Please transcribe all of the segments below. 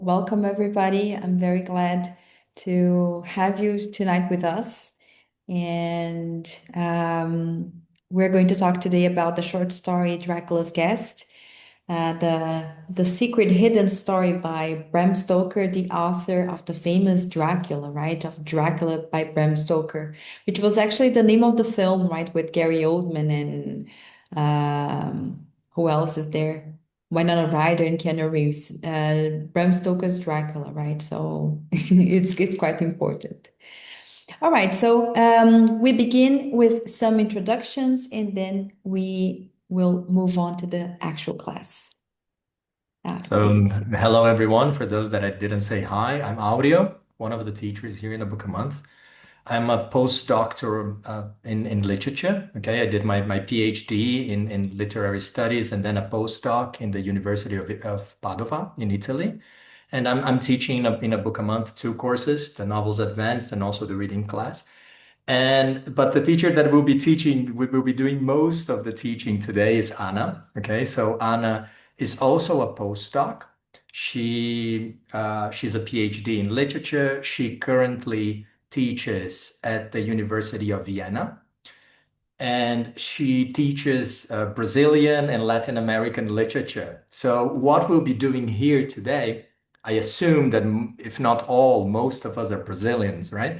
Welcome, everybody. I'm very glad to have you tonight with us. And we're going to talk today about the short story Dracula's Guest, the secret hidden story by Bram Stoker, the author of the famous Dracula, right? Of Dracula by Bram Stoker, which was actually the name of the film, right? With Gary Oldman and who else is there? Winona Ryder and Keanu Reeves. Bram Stoker's Dracula, right? So it's quite important. All right, so we begin with some introductions and then we will move on to the actual class after So, this. hello everyone. For those that I didn't say hi, I'm Audio, one of the teachers here in the Book a Month. I'm a postdoctor in literature. Okay, I did my PhD in literary studies and then a postdoc in the University of Padova in Italy. And I'm teaching in a Book a Month two courses, the Novels Advanced and also the Reading class. But the teacher that will be teaching, will be doing most of the teaching today is Anna. Okay, so Anna is also a postdoc. She's a PhD in literature. She currently teaches at the University of Vienna, and she teaches Brazilian and Latin American literature. So what we'll be doing here today, I assume that if not all, most of us are Brazilians, right?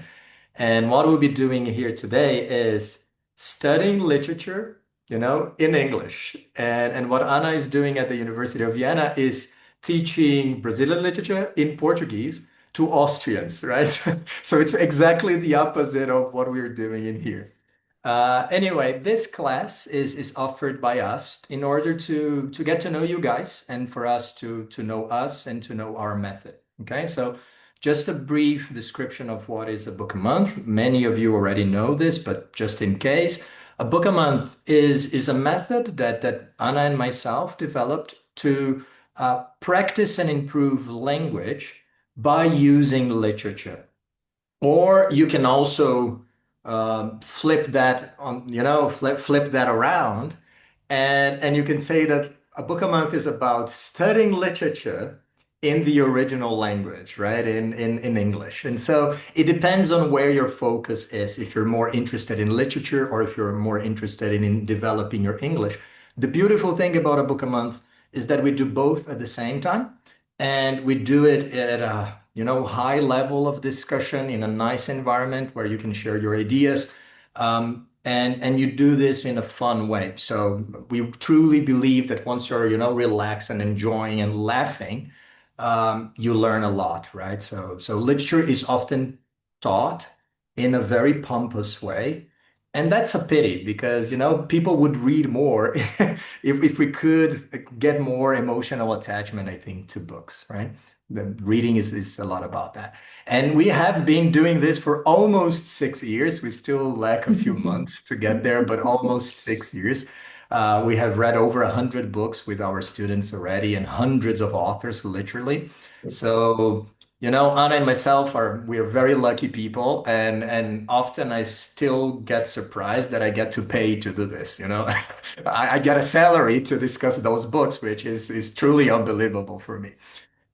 And what we'll be doing here today is studying literature, in English. And what Ana is doing at the University of Vienna is teaching Brazilian literature in Portuguese to Austrians, right? So it's exactly the opposite of what we're doing in here. Anyway, this class is offered by us in order to get to know you guys and for us to know us and to know our method. Okay, so just a brief description of what is a book a month. Many of you already know this, but just in case, a book a month is a method that Anna and myself developed to practice and improve language by using literature. Or you can also flip that on, flip that around, and you can say that a book a month is about studying literature in the original language, right? In English. And so it depends on where your focus is, if you're more interested in literature or if you're more interested in developing your English. The beautiful thing about a book a month is that we do both at the same time, and we do it at a high level of discussion in a nice environment where you can share your ideas. And you do this in a fun way. So we truly believe that once you're, relaxed and enjoying and laughing, you learn a lot, right? So literature is often taught in a very pompous way. And that's a pity because, people would read more if we could get more emotional attachment, I think, to books, right? The reading is a lot about that. And we have been doing this for almost 6 years. We still lack a few months to get there, but almost 6 years. We have read over 100 books with our students already and hundreds of authors, literally. So, Anna and myself we're very lucky people, and often I still get surprised that I get to pay to do this, I get a salary to discuss those books, which is truly unbelievable for me.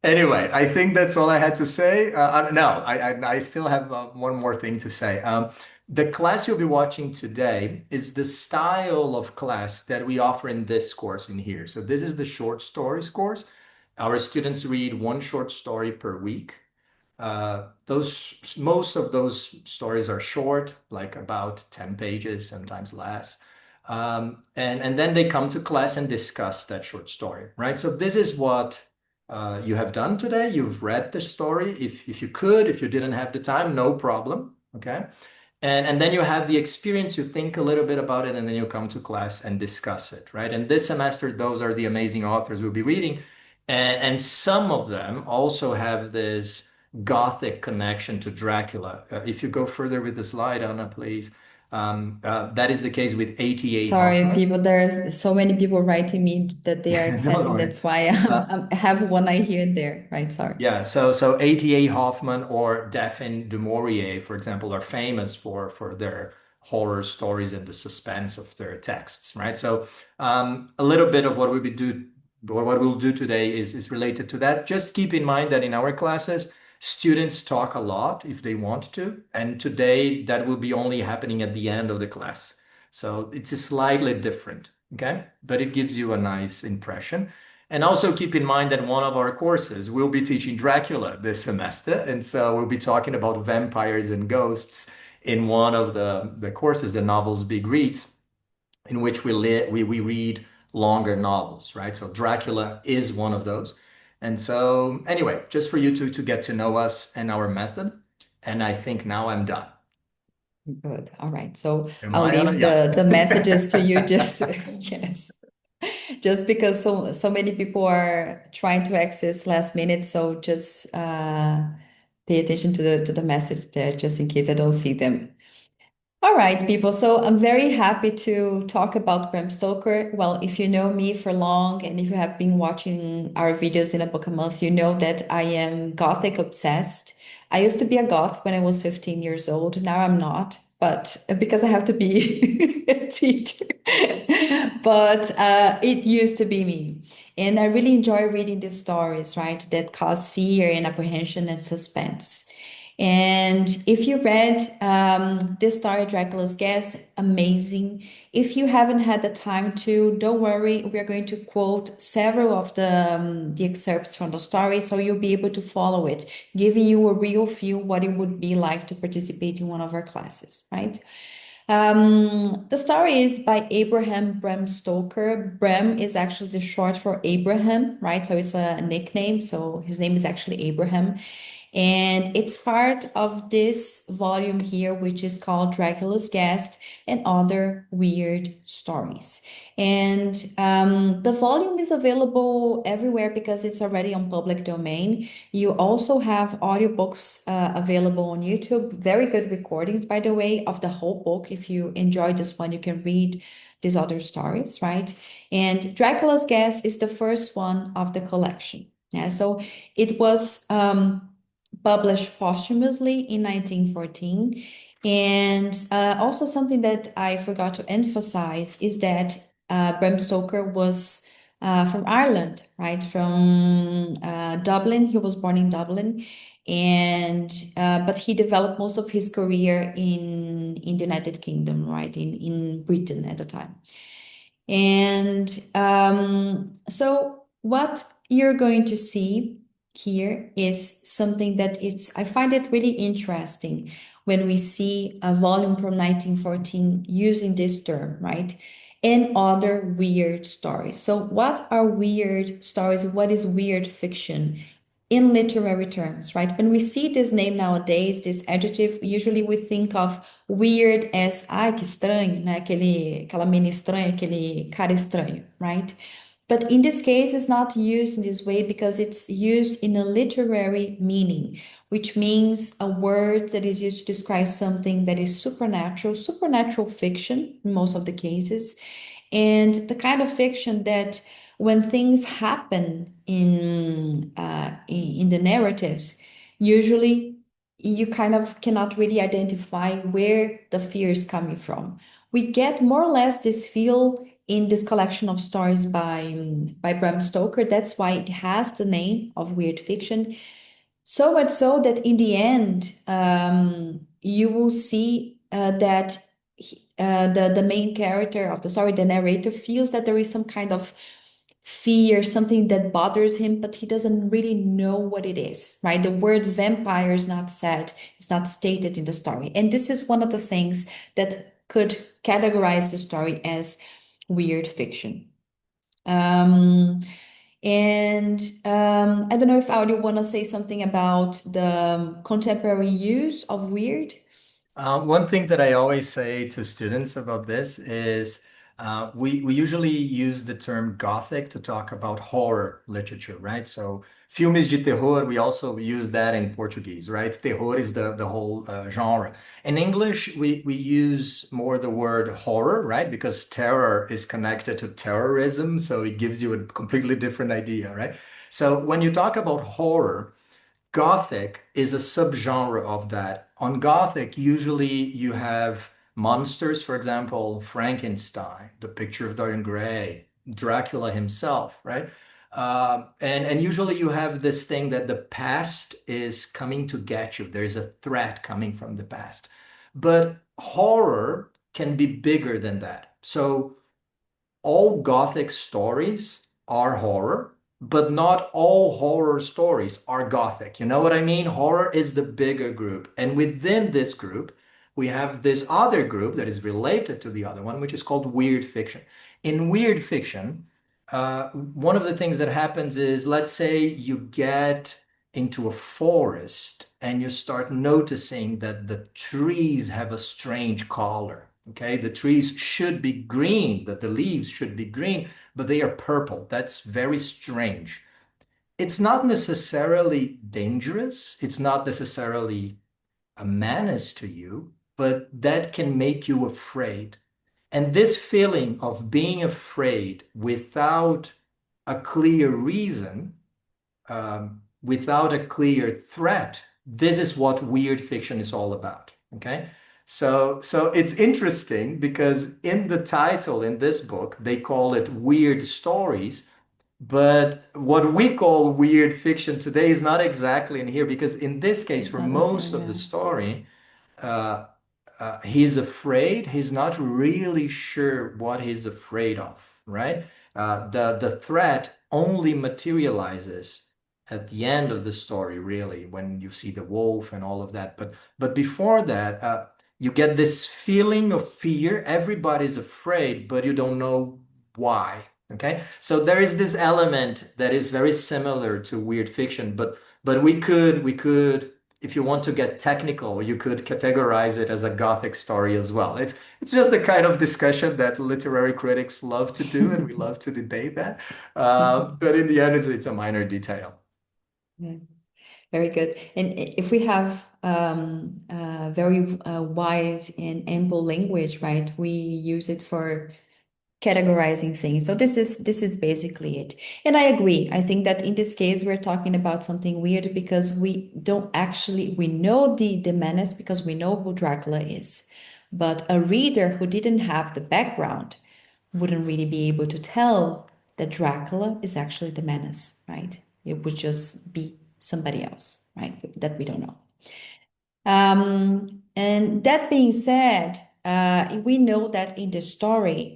Anyway, I think that's all I had to say. No, I still have one more thing to say. The class you'll be watching today is the style of class that we offer in this course in here. So this is the short stories course. Our students read one short story per week. Those most of those stories are short, like about 10 pages, sometimes less. And then they come to class and discuss that short story, right? So this is what you have done today. You've read the story. If you could, if you didn't have the time, no problem. Okay. And then you have the experience, you think a little bit about it, and then you come to class and discuss it, right? And this semester, those are the amazing authors we'll be reading. And some of them also have this Gothic connection to Dracula. If you go further with the slide, Anna, please. That is the case with A.T.A. Sorry, Hoffman. people, there's so many people writing me that they are Don't accessing. worry. That's why Uh, I have one eye here and there, right? Sorry. Yeah, so A.T.A. Hoffman or Daphne du Maurier, for example, are famous for their horror stories and the suspense of their texts, right? So a little bit of what we what we'll do today is related to that. Just keep in mind that in our classes, students talk a lot if they want to, and today that will be only happening at the end of the class. So it's a slightly different, okay? But it gives you a nice impression. And also keep in mind that one of our courses will be teaching Dracula this semester. And so we'll be talking about vampires and ghosts in one of the courses, the novels Big Reads, in which we read longer novels, right? So Dracula is one of those. And so anyway, just for you to get to know us and our method. And I think now I'm done. Good. All right. So Am I'll I on leave it? Yeah. the messages to you just yes. Just because so many people are trying to access last minute, so just pay attention to the message there, just in case I don't see them. All right, people. So I'm very happy to talk about Bram Stoker. Well, if you know me for long and if you have been watching our videos in a book a month, you know that I am Gothic obsessed. I used to be a goth when I was 15 years old. Now I'm not, but because I have to be a teacher. But it used to be me. And I really enjoy reading these stories, right, that cause fear and apprehension and suspense. And if you read this story, Dracula's Guest, amazing. If you haven't had the time to, don't worry. We are going to quote several of the excerpts from the story, so you'll be able to follow it, giving you a real feel what it would be like to participate in one of our classes, right? The story is by Abraham Bram Stoker. Bram is actually the short for Abraham, right? So it's a nickname. So his name is actually Abraham. And it's part of this volume here, which is called Dracula's Guest and Other Weird Stories. And the volume is available everywhere because it's already on public domain. You also have audiobooks available on YouTube. Very good recordings, by the way, of the whole book. If you enjoy this one, you can read these other stories, right? And Dracula's Guest is the first one of the collection. Yeah, so it was published posthumously in 1914. And also something that I forgot to emphasize is that Bram Stoker was from Ireland, right? From Dublin. He was born in Dublin, and but he developed most of his career in the United Kingdom, right? In Britain at the time. And so what you're going to see here is something that I find it really interesting when we see a volume from 1914 using this term, right? And other weird stories. So what are weird stories? What is weird fiction? In literary terms, right? When we see this name nowadays, this adjective, usually we think of weird as, ai, que estranho, né? Aquela menina estranha, aquele cara estranho, right? But in this case, it's not used in this way because it's used in a literary meaning, which means a word that is used to describe something that is supernatural fiction in most of the cases, and the kind of fiction that when things happen in the narratives, usually you kind of cannot really identify where the fear is coming from. We get more or less this feel in this collection of stories by Bram Stoker. That's why it has the name of weird fiction. So much so that in the end, you will see that the main character of the story, the narrator, feels that there is some kind of fear, something that bothers him, but he doesn't really know what it is, right? The word vampire is not said, it's not stated in the story. And this is one of the things that could categorize the story as weird fiction. Um, I don't know if Audio want to say something about the contemporary use of weird. One thing that I always say to students about this is we usually use the term Gothic to talk about horror literature, right? So filmes de terror, we also use that in Portuguese, right? Terror is the whole genre. In English, we use more the word horror, right? Because terror is connected to terrorism, so it gives you a completely different idea, right? So when you talk about horror, Gothic is a subgenre of that. On Gothic, usually you have monsters, for example, Frankenstein, the picture of Dorian Gray, Dracula himself, right? And usually you have this thing that the past is coming to get you. There's a threat coming from the past. But horror can be bigger than that. So all Gothic stories are horror, but not all horror stories are Gothic. You know what I mean? Horror is the bigger group. And within this group, we have this other group that is related to the other one, which is called weird fiction. In weird fiction, one of the things that happens is, let's say you get into a forest and you start noticing that the trees have a strange color. Okay, the trees should be green, that the leaves should be green, but they are purple. That's very strange. It's not necessarily dangerous. It's not necessarily a menace to you, but that can make you afraid. And this feeling of being afraid without a clear reason, without a clear threat, this is what weird fiction is all about. Okay. So it's interesting because in the title in this book, they call it weird stories. But what we call weird fiction today is not exactly in here because in this case, It's for not the most same, of the yeah. story, uh, he's afraid. He's not really sure what he's afraid of, right? The threat only materializes at the end of the story, really, when you see the wolf and all of that. But before that, you get this feeling of fear. Everybody's afraid, but you don't know why. Okay, so there is this element that is very similar to weird fiction, but we could if you want to get technical, you could categorize it as a Gothic story as well. It's just the kind of discussion that literary critics love to do, and we love to debate that. But in the end, it's a minor detail. Yeah, very good. And if we have very wide and ample language, right, we use it for categorizing things. So this is basically it. And I agree. I think that in this case we're talking about something weird because we know the menace because we know who Dracula is. But a reader who didn't have the background wouldn't really be able to tell that Dracula is actually the menace, right? It would just be somebody else, right? That we don't know. And that being said, we know that in the story,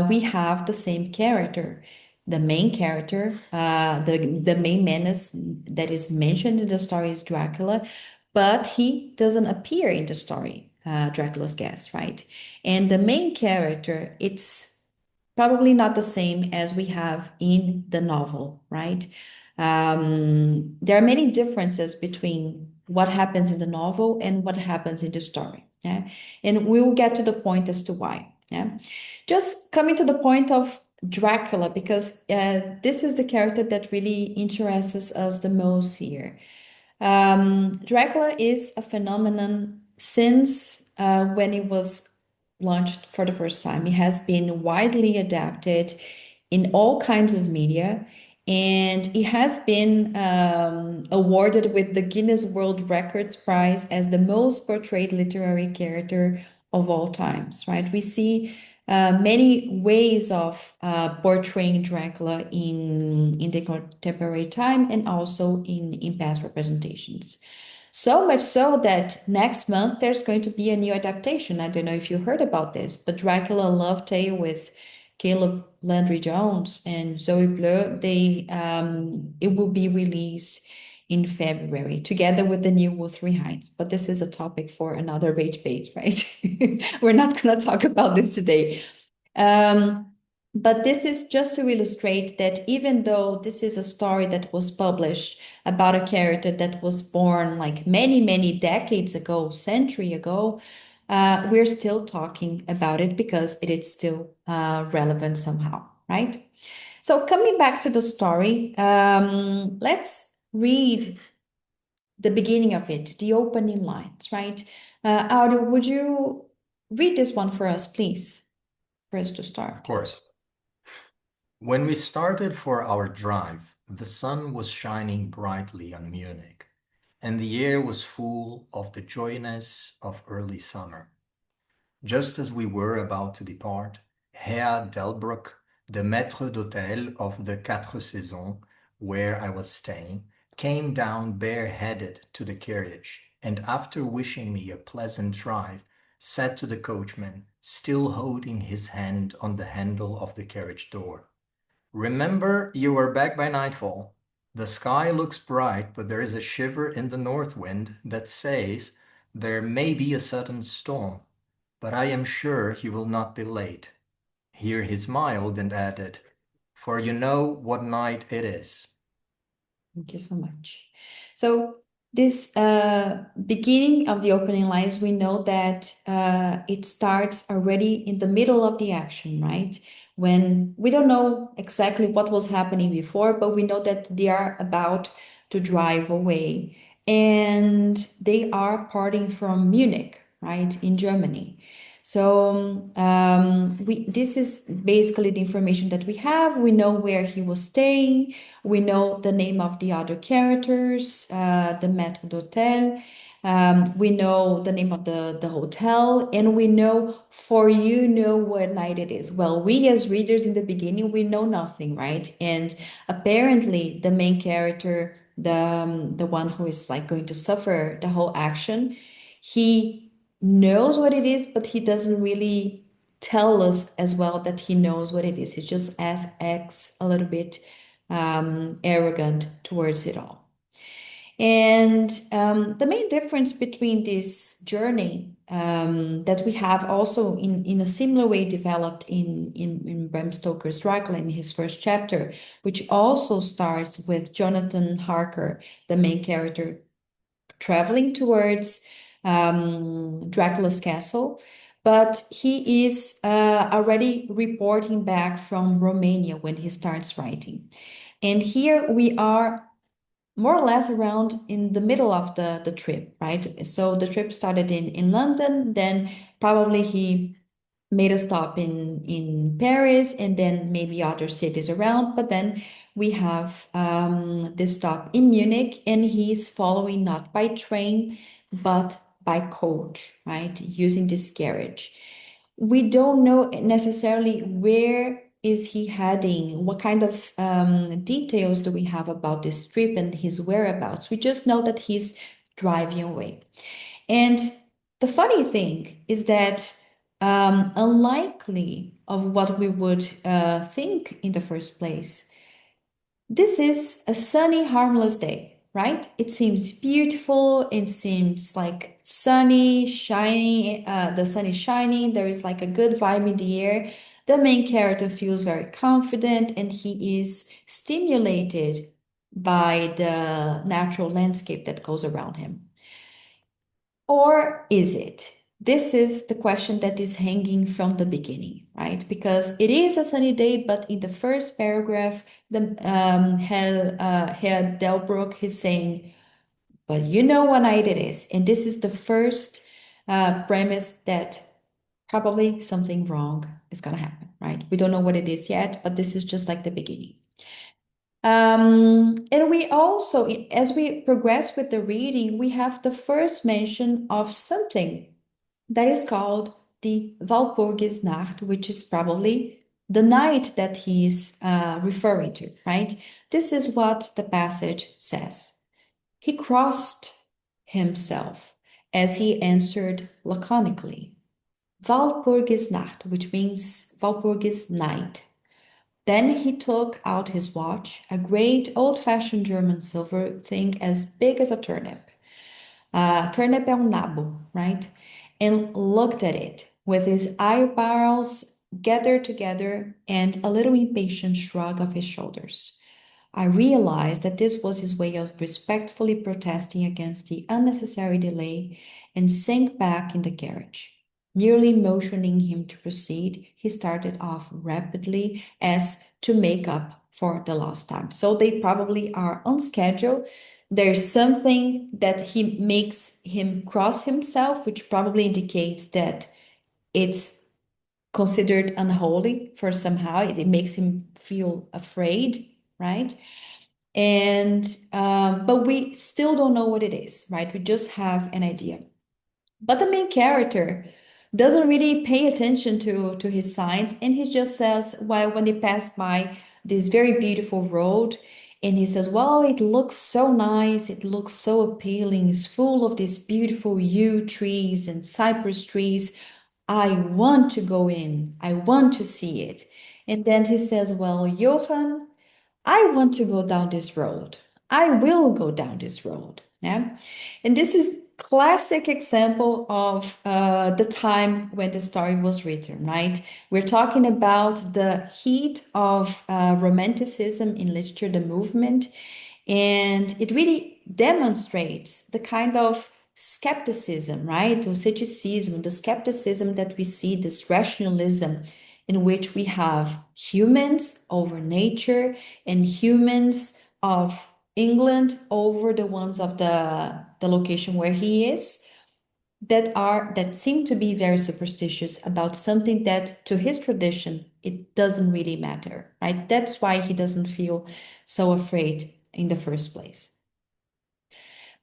we have the same character, the main character, the main menace that is mentioned in the story is Dracula, but he doesn't appear in the story, Dracula's guest, right? And the main character, it's probably not the same as we have in the novel, right? There are many differences between what happens in the novel and what happens in the story. Yeah? And we will get to the point as to why. Yeah. Just coming to the point of Dracula, because this is the character that really interests us the most here. Dracula is a phenomenon since when it was launched for the first time. It has been widely adapted in all kinds of media, and it has been awarded with the Guinness World Records Prize as the most portrayed literary character of all times, right? We see many ways of portraying Dracula in the contemporary time and also in past representations. So much so that next month there's going to be a new adaptation. I don't know if you heard about this, but Dracula Love Tale with Caleb Landry Jones and Zoe Bleu, it will be released in February together with the new Wuthering Heights. But this is a topic for another rage bait, right? We're not going to talk about this today. Um, but this is just to illustrate that even though this is a story that was published about a character that was born like many, many decades ago, century ago, we're still talking about it because it is still relevant somehow, right? So coming back to the story, let's read the beginning of it, the opening lines, right? Audio, would you read this one for us, please, for us to Of start? course. When we started for our drive, the sun was shining brightly on Munich, and the air was full of the joyousness of early summer. Just as we were about to depart, Herr Delbruck, The maître d'hôtel of the Quatre Saisons, where I was staying, came down bareheaded to the carriage, and after wishing me a pleasant drive, said to the coachman, still holding his hand on the handle of the carriage door, remember, you are back by nightfall. The sky looks bright, but there is a shiver in the north wind that says there may be a sudden storm, but I am sure you will not be late. Here he smiled and added, for you know what night it is. Thank you so much. So this beginning of the opening lines, we know that it starts already in the middle of the action, right? When we don't know exactly what was happening before, but we know that they are about to drive away and they are parting from Munich, right, in Germany. So this is basically the information that we have. We know where he was staying. We know the name of the other characters, the maître d'hôtel. We know the name of the hotel, and we know for you know what night it is. Well, we as readers in the beginning, we know nothing, right? And apparently, the main character, the one who is like going to suffer the whole action, he knows what it is, but he doesn't really tell us as well that he knows what it is. He just acts a little bit arrogant towards it all. And the main difference between this journey that we have also in a similar way developed in Bram Stoker's Dracula in his first chapter, which also starts with Jonathan Harker, the main character, traveling towards Dracula's castle, but he is already reporting back from Romania when he starts writing. And here we are more or less around in the middle of the trip, right? So the trip started in London, then probably he made a stop in Paris and then maybe other cities around. But then we have this stop in Munich, and he's following not by train, but by coach, right? Using this carriage. We don't know necessarily where is he heading, what kind of details do we have about this trip and his whereabouts. We just know that he's driving away. And the funny thing is that unlikely of what we would think in the first place, this is a sunny, harmless day, right? It seems beautiful. It seems like sunny, shiny. The sun is shining. There is like a good vibe in the air. The main character feels very confident and he is stimulated by the natural landscape that goes around him. Or is it? This is the question that is hanging from the beginning, right? Because it is a sunny day, but in the first paragraph, the Herr Delbruck is saying, but you know what night it is. And this is the first premise that probably something wrong is going to happen, right? We don't know what it is yet, but this is just like the beginning. And we also, as we progress with the reading, we have the first mention of something that is called the Walpurgisnacht, which is probably the night that he's referring to, right? This is what the passage says. He crossed himself as he answered laconically, Walpurgisnacht, which means Walpurgis night. Then he took out his watch, a great old-fashioned German silver thing as big as a turnip. Turnip é um nabo, right? And looked at it with his eyebrows gathered together and a little impatient shrug of his shoulders. I realized that this was his way of respectfully protesting against the unnecessary delay and sank back in the carriage. Merely motioning him to proceed, he started off rapidly as to make up for the lost time. So they probably are on schedule. There's something that he makes him cross himself, which probably indicates that it's considered unholy for somehow. It makes him feel afraid, right? And but we still don't know what it is, right? We just have an idea. But the main character doesn't really pay attention to his signs, and he just says, well, when they pass by this very beautiful road, and he says, well, it looks so nice, it looks so appealing, it's full of these beautiful yew trees and cypress trees. I want to go in, I want to see it. And then he says, well, Johann, I want to go down this road. I will go down this road. Yeah. And this is classic example of the time when the story was written, right? We're talking about the heat of romanticism in literature, the movement, and it really demonstrates the kind of skepticism, right? Or ceticism, the skepticism that we see, this rationalism in which we have humans over nature and humans of England over the ones of the location where he is that seem to be very superstitious about something that to his tradition it doesn't really matter, right? That's why he doesn't feel so afraid in the first place.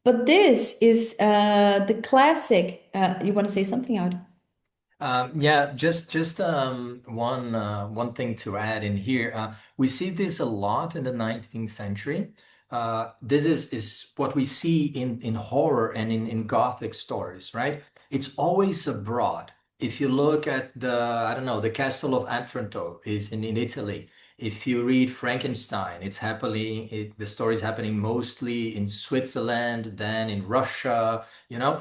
But this is the classic. You want to say something out? Yeah, just one thing to add in here. We see this a lot in the 19th century. This is what we see in horror and in Gothic stories, right? It's always abroad. If you look at I don't know, the Castle of Otranto is in Italy. If you read Frankenstein, the story is happening mostly in Switzerland, then in Russia, you know.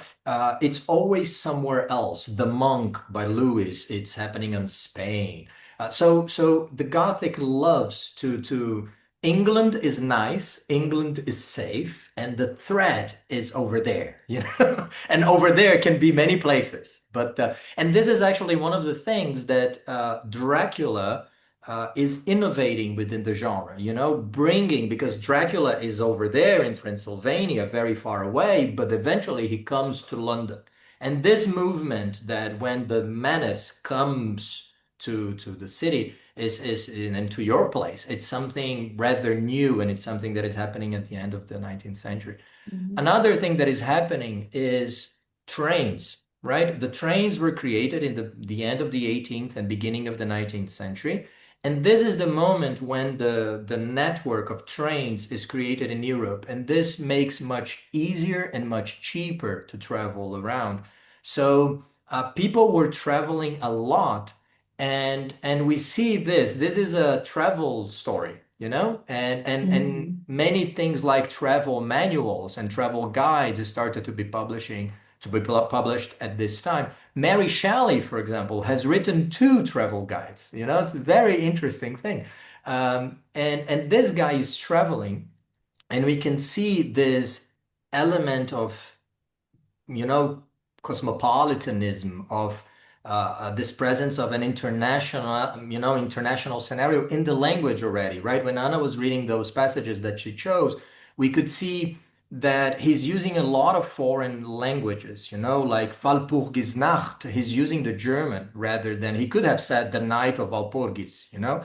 It's always somewhere else. The Monk by Lewis, it's happening in Spain. So the Gothic loves to England is nice, England is safe, and the thread is over there, you know. And over there can be many places. But and this is actually one of the things that Dracula is innovating within the genre, you know, bringing, because Dracula is over there in Transylvania, very far away, but eventually he comes to London. And this movement that when the menace comes to the city and to your place, it's something rather new, and it's something that is happening at the end of the 19th century. Mhm. Another thing that is happening is trains, right? The trains were created in the end of the 18th and beginning of the 19th century. And this is the moment when the network of trains is created in Europe. And this makes much easier and much cheaper to travel around. So people were traveling a lot. And we see this. This is a travel story, you know, and Mhm. many things like travel manuals and travel guides started to be published at this time. Mary Shelley, for example, has written two travel guides. You know, it's a very interesting thing. And this guy is traveling, and we can see this element of, you know, cosmopolitanism, of this presence of an international, you know, international scenario in the language already, right? When Anna was reading those passages that she chose, we could see that he's using a lot of foreign languages, you know, like Walpurgisnacht, he's using the German rather than, he could have said the night of Walpurgis, you know.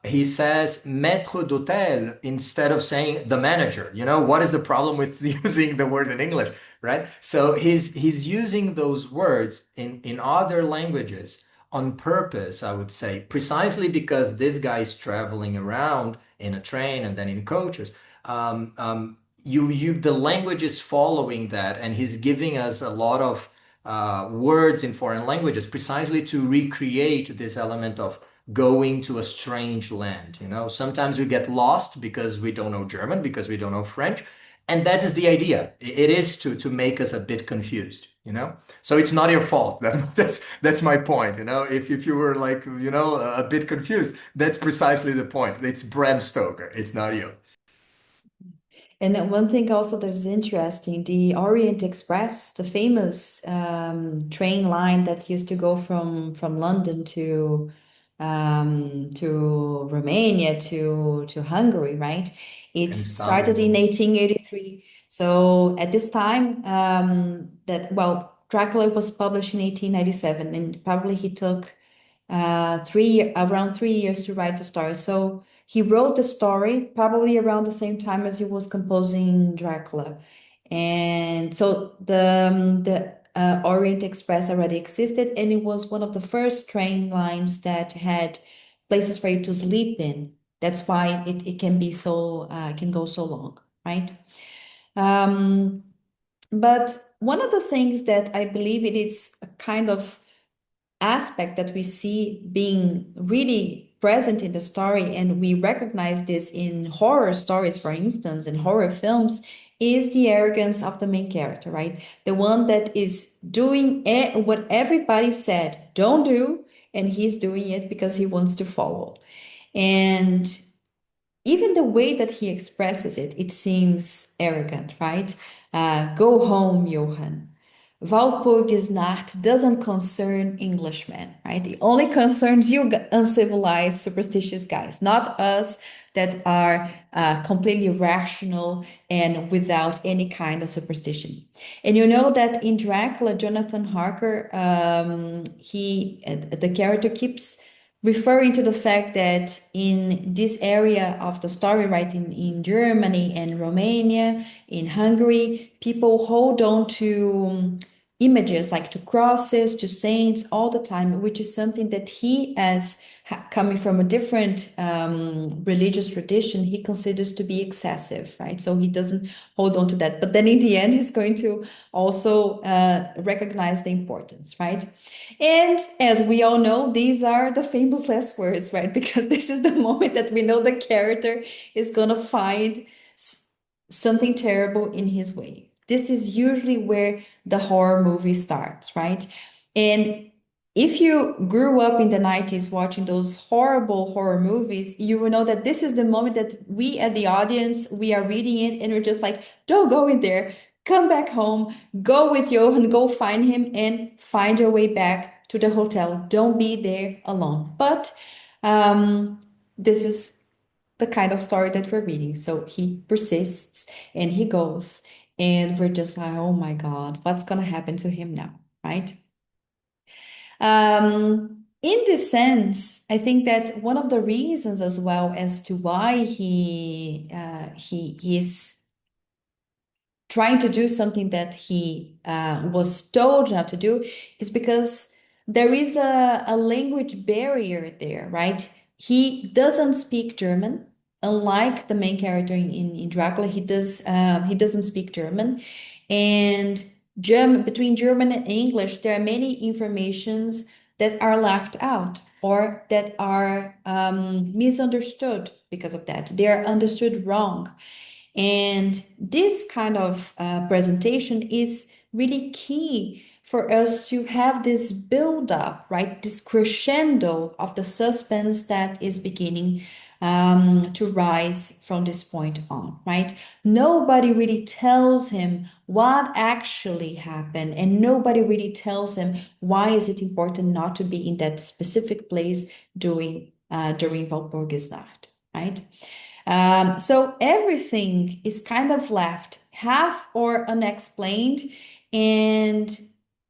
He says maître d'hôtel instead of saying the manager. You know, what is the problem with using the word in English, right? So he's using those words in other languages on purpose, I would say, precisely because this guy is traveling around in a train and then in coaches. The language is following that, and he's giving us a lot of words in foreign languages precisely to recreate this element of going to a strange land. You know, sometimes we get lost because we don't know German, because we don't know French. And that is the idea. It is to make us a bit confused, you know? So it's not your fault. That's my point, you know? If you were like, you know, a bit confused, that's precisely the point. It's Bram Stoker. It's not you. And then one thing also that's interesting, the Orient Express, the famous train line that used to go from London to Romania to Hungary, right? It And started in Istanbul. 1883. So at this time, Dracula was published in 1897, and probably he took around 3 years to write the story. So he wrote the story probably around the same time as he was composing Dracula. And so the Orient Express already existed, and it was one of the first train lines that had places for you to sleep in. That's why it can be so can go so long, right? Um, but one of the things that I believe it is a kind of aspect that we see being really present in the story, and we recognize this in horror stories, for instance, in horror films, is the arrogance of the main character, right? The one that is doing what everybody said don't do, and he's doing it because he wants to follow. And even the way that he expresses it, it seems arrogant, right? Go home, Johann. Walpurgisnacht doesn't concern Englishmen, right? It only concerns you uncivilized, superstitious guys, not us that are completely rational and without any kind of superstition. And you know that in Dracula, Jonathan Harker, the character keeps referring to the fact that in this area of the story, right, in Germany and Romania, in Hungary, people hold on to images like to crosses, to saints all the time, which is something that he, as coming from a different religious tradition, he considers to be excessive, right? So he doesn't hold on to that. But then in the end, he's going to also recognize the importance, right? And as we all know, these are the famous last words, right? Because this is the moment that we know the character is going to find something terrible in his way. This is usually where the horror movie starts, right? And if you grew up in the 90s watching those horrible horror movies, you will know that this is the moment that we at the audience, we are reading it and we're just like, don't go in there, come back home, go with Johan, go find him and find your way back to the hotel. Don't be there alone. But this is the kind of story that we're reading. So he persists and he goes, and we're just like, oh my God, what's going to happen to him now, right? In this sense, I think that one of the reasons as well as to why he is trying to do something that he was told not to do is because there is a language barrier there, right? He doesn't speak German, unlike the main character in Dracula. He doesn't speak German, and German between German and English, there are many informations that are left out or that are misunderstood because of that. They are understood wrong. And this kind of presentation is really key for us to have this build up, right? This crescendo of the suspense that is beginning to rise from this point on, right? Nobody really tells him what actually happened, and nobody really tells him why is it important not to be in that specific place during Walpurgisnacht, right? So everything is kind of left half or unexplained, and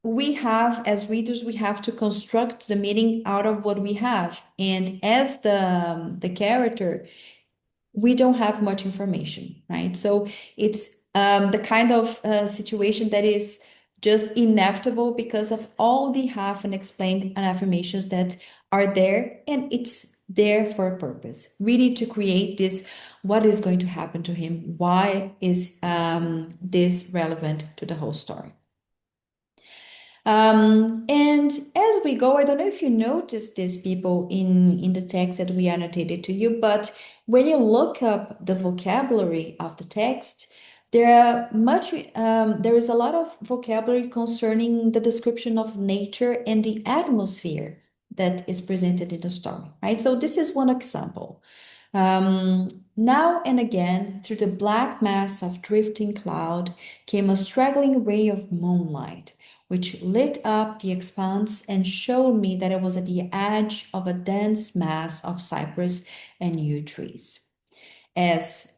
we have, as readers, we have to construct the meaning out of what we have. And as the character, we don't have much information, right? So it's the kind of situation that is just inevitable because of all the half unexplained affirmations that are there, and it's there for a purpose, really to create this what is going to happen to him, why is this relevant to the whole story. And as we go, I don't know if you noticed this, people, in the text that we annotated to you, but when you look up the vocabulary of the text, there is a lot of vocabulary concerning the description of nature and the atmosphere that is presented in the story, right? So this is one example. Now and again, through the black mass of drifting cloud came a straggling ray of moonlight which lit up the expanse and showed me that it was at the edge of a dense mass of cypress and yew trees. As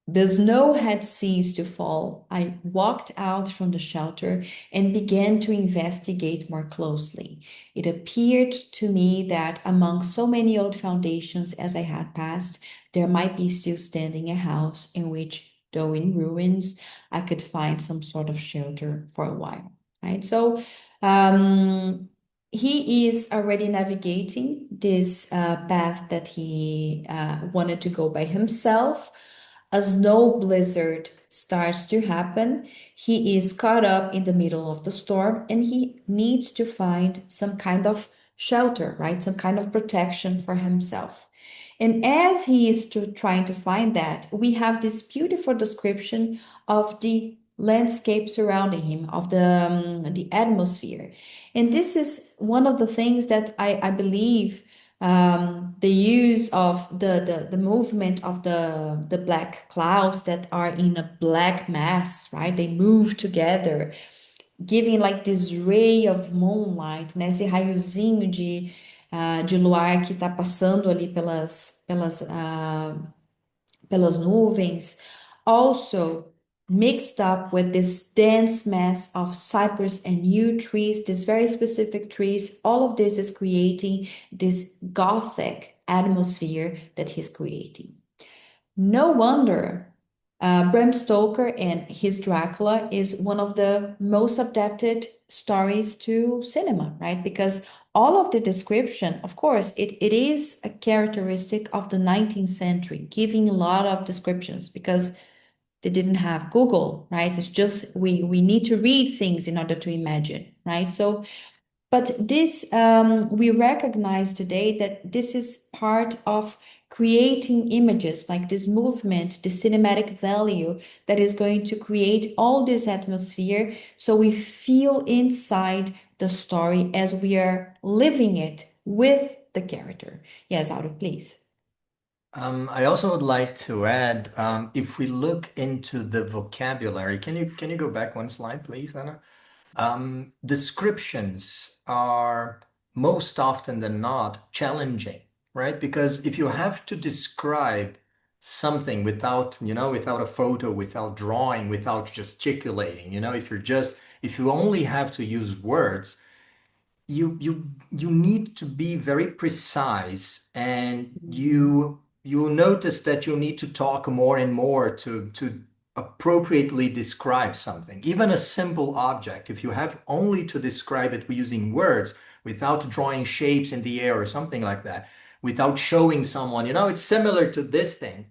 the snow had ceased to fall, I walked out from the shelter and began to investigate more closely. It appeared to me that among so many old foundations as I had passed, there might be still standing a house in which, though in ruins, I could find some sort of shelter for a while. right? So um, he is already navigating this path that he wanted to go by himself. A snow blizzard starts to happen. He is caught up in the middle of the storm and he needs to find some kind of shelter, right? Some kind of protection for himself. And as he is trying to find that, we have this beautiful description of the landscape surrounding him, of the atmosphere. And this is one of the things that I believe the use of the movement of the black clouds that are in a black mass, right? They move together, giving like this ray of moonlight, né? Esse raiozinho de luar que está passando ali pelas nuvens. Also mixed up with this dense mass of cypress and yew trees, these very specific trees. All of this is creating this gothic atmosphere that he's creating. No wonder Bram Stoker and his Dracula is one of the most adapted stories to cinema, right? Because all of the description, of course, it is a characteristic of the 19th century, giving a lot of descriptions because they didn't have Google, right? It's just we need to read things in order to imagine, right? So but this, we recognize today that this is part of creating images, like this movement, the cinematic value that is going to create all this atmosphere so we feel inside the story as we are living it with the character. Yes, Autumn, please. I also would like to add, if we look into the vocabulary, can you go back one slide, please, Anna? Descriptions are most often than not challenging, right? Because if you have to describe something without, without a photo, without drawing, without gesticulating, if you only have to use words, you need to be very precise, and you notice that you need to talk more and more to appropriately describe something, even a simple object. If you have only to describe it using words without drawing shapes in the air or something like that, without showing someone, it's similar to this thing.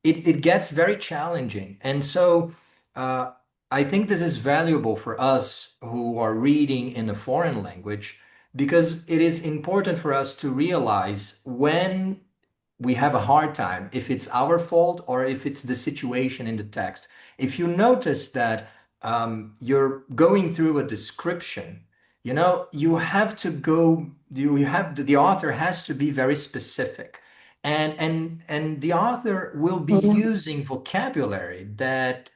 It gets very challenging, and so uh, I think this is valuable for us who are reading in a foreign language, because it is important for us to realize when we have a hard time, if it's our fault or if it's the situation in the text. If you notice that you're going through a description, you have to go, you have the author has to be very specific. And the author will be using vocabulary that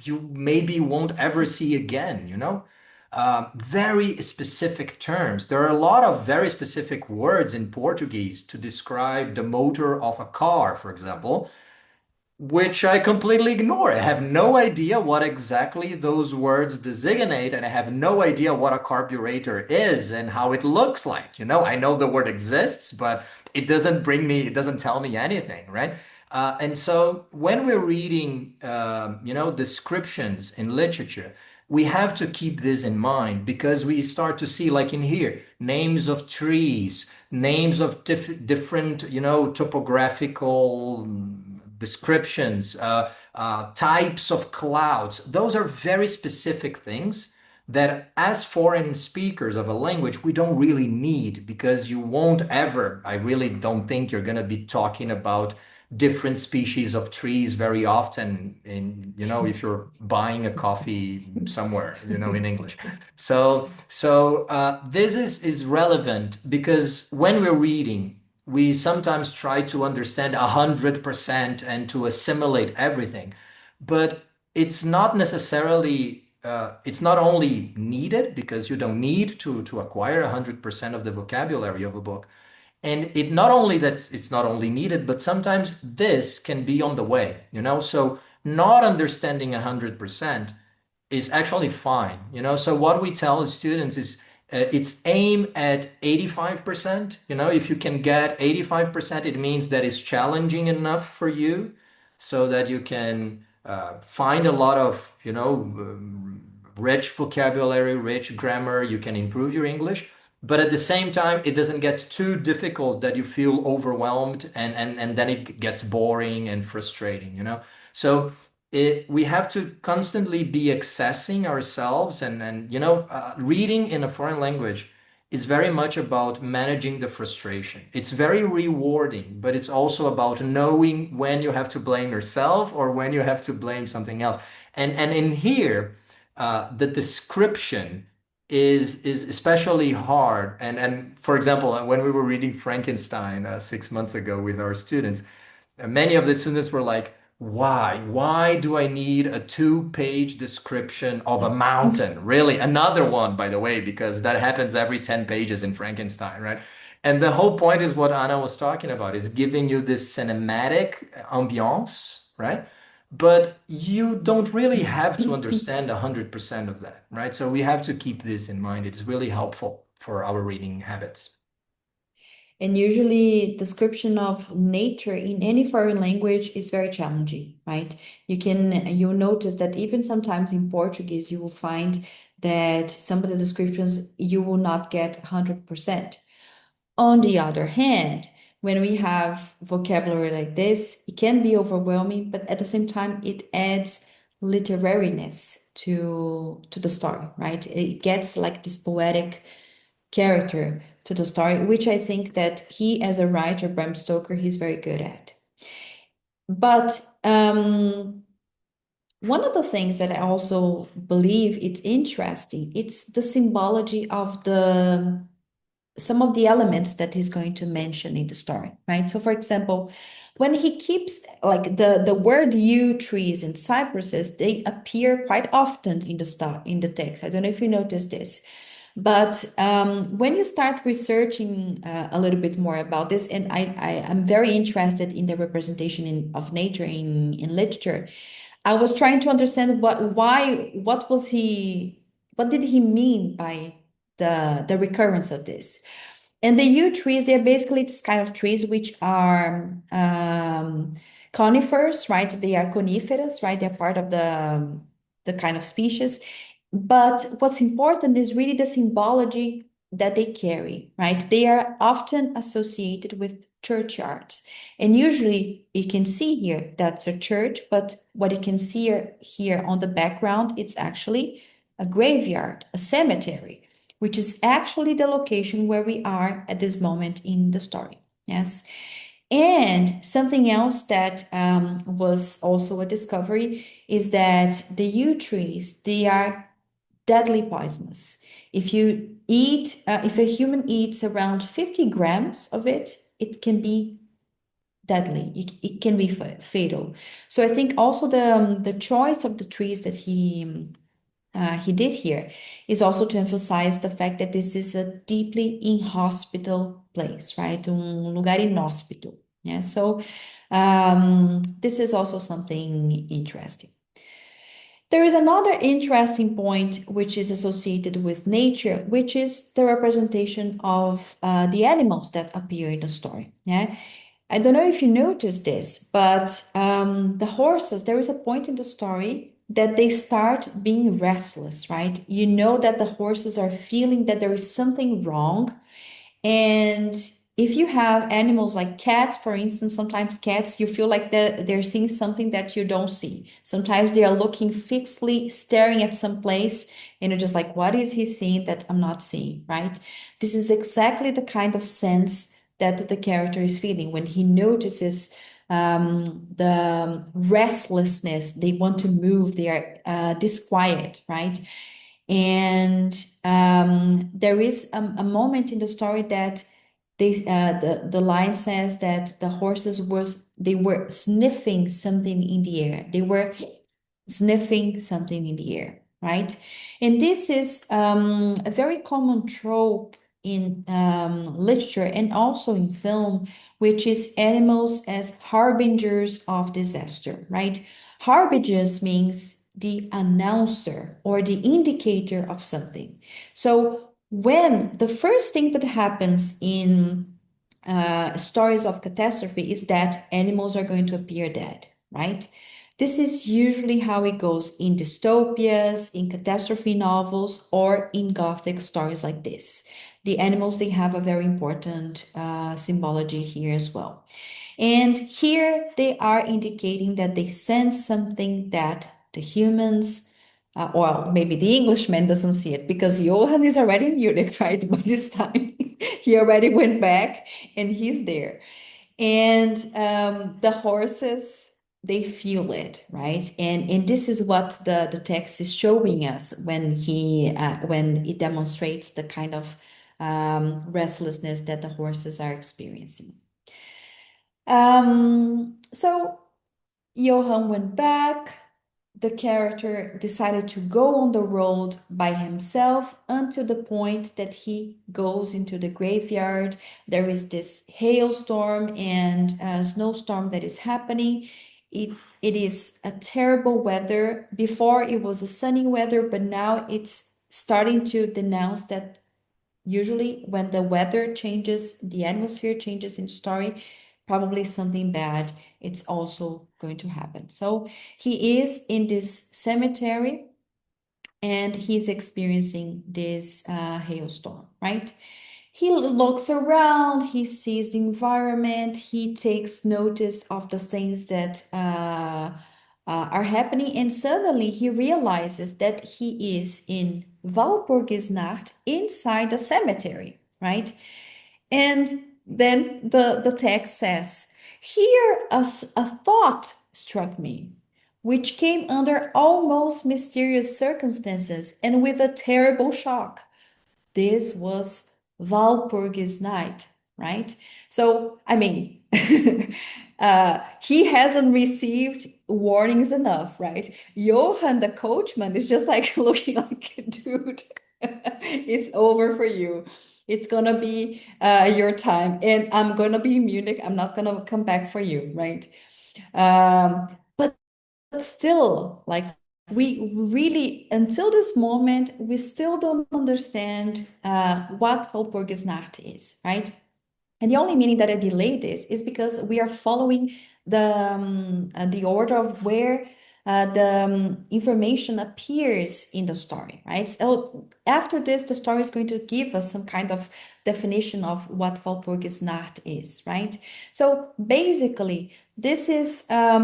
you maybe won't ever see again, very specific terms. There are a lot of very specific words in Portuguese to describe the motor of a car, for example, which I completely ignore. I have no idea what exactly those words designate, and I have no idea what a carburetor is and how it looks like. I know the word exists, but it doesn't tell me anything, right? And so when we're reading, descriptions in literature, we have to keep this in mind, because we start to see, like in here, names of trees, names of different, topographical descriptions, types of clouds. Those are very specific things that, as foreign speakers of a language, we don't really need, because you won't ever, I really don't think you're going to be talking about different species of trees very often if you're buying a coffee somewhere, in English. So this is relevant, because when we're reading, we sometimes try to understand 100% and to assimilate everything, but it's not necessarily it's not only needed, because you don't need to acquire 100% of the vocabulary of a book. And it not only that it's not only needed, but sometimes this can be on the way, So not understanding 100% is actually fine, So what we tell students is it's aim at 85%. If you can get 85%, it means that it's challenging enough for you so that you can find a lot of, rich vocabulary, rich grammar. You can improve your English, but at the same time, it doesn't get too difficult that you feel overwhelmed and then it gets boring and frustrating, you know? So we have to constantly be accessing ourselves and reading in a foreign language is very much about managing the frustration. It's very rewarding, but it's also about knowing when you have to blame yourself or when you have to blame something else. And in here, the description is especially hard. And for example, when we were reading Frankenstein 6 months ago with our students, many of the students were like, why? Why do I need a two-page description of a mountain? Really? Another one, by the way, because that happens every 10 pages in Frankenstein, right? And the whole point is what Anna was talking about, is giving you this cinematic ambiance, right? But you don't really have to understand 100% of that, right? So we have to keep this in mind. It's really helpful for our reading habits. And usually, description of nature in any foreign language is very challenging, right? You'll notice that even sometimes in Portuguese, you will find that some of the descriptions you will not get 100%. On the other hand, when we have vocabulary like this, it can be overwhelming, but at the same time, it adds literariness to the story, right? It gets like this poetic character to the story, which I think that he, as a writer, Bram Stoker, he's very good at. But one of the things that I also believe it's interesting, it's the symbology of the some of the elements that he's going to mention in the story, right? So, for example, when he keeps like the word yew, trees, and cypresses, they appear quite often in the text. I don't know if you noticed this. But when you start researching a little bit more about this, and I am very interested in the representation of nature in literature, I was trying to understand what did he mean by the recurrence of this? And the yew trees, they're basically this kind of trees which are conifers, right? They are coniferous, right? They're part of the kind of species. But what's important is really the symbology that they carry, right? They are often associated with churchyards. And usually you can see here that's a church, but what you can see here on the background, it's actually a graveyard, a cemetery, which is actually the location where we are at this moment in the story. Yes. And something else that was also a discovery is that the yew trees, they are deadly poisonous. If a human eats around 50 grams of it, it can be deadly. It can be fatal. So I think also the choice of the trees that he did here is also to emphasize the fact that this is a deeply inhospitable place, right? Lugar inóspito. Yeah. So this is also something interesting. There is another interesting point which is associated with nature, which is the representation of the animals that appear in the story. Yeah. I don't know if you noticed this, but the horses, there is a point in the story that they start being restless, right? You know that the horses are feeling that there is something wrong. And if you have animals like cats, for instance, sometimes cats, you feel like they're seeing something that you don't see. Sometimes they are looking fixedly, staring at some place, and you're just like, what is he seeing that I'm not seeing, right? This is exactly the kind of sense that the character is feeling when he notices the restlessness. They want to move, they are disquiet, right? And there is a moment in the story that the line says that the horses they were sniffing something in the air. They were sniffing something in the air, right? And this is a very common trope in literature and also in film, which is animals as harbingers of disaster, right? Harbingers means the announcer or the indicator of something. So when the first thing that happens in stories of catastrophe is that animals are going to appear dead, right? This is usually how it goes in dystopias, in catastrophe novels, or in Gothic stories like this. The animals, they have a very important symbology here as well. And here they are indicating that they sense something that the humans, or maybe the Englishman doesn't see it because Johann is already in Munich, right? By this time, he already went back and he's there. And the horses, they feel it, right? And this is what the text is showing us when it demonstrates the kind of restlessness that the horses are experiencing. So Johann went back. The character decided to go on the road by himself until the point that he goes into the graveyard. There is this hailstorm and a snowstorm that is happening. It is a terrible weather. Before it was a sunny weather, but now it's starting to denounce that usually when the weather changes, the atmosphere changes in the story, probably something bad, it's also going to happen. So he is in this cemetery and he's experiencing this hailstorm, right? He looks around, he sees the environment, he takes notice of the things that are happening, and suddenly he realizes that he is in Walpurgisnacht inside a cemetery, right? And then the text says, here a thought struck me, which came under almost mysterious circumstances and with a terrible shock. This was Walpurgis night, right? So, I mean, he hasn't received warnings enough, right? Johann, the coachman, is just like looking like, dude, it's over for you. It's gonna be your time, and I'm gonna be in Munich. I'm not gonna come back for you, right? But still, like we really, until this moment, we still don't understand what Walpurgisnacht is, right? And the only meaning that I delayed this is because we are following the order of where the information appears in the story, right? So after this, the story is going to give us some kind of definition of what Walpurgisnacht is, right? So basically, this is a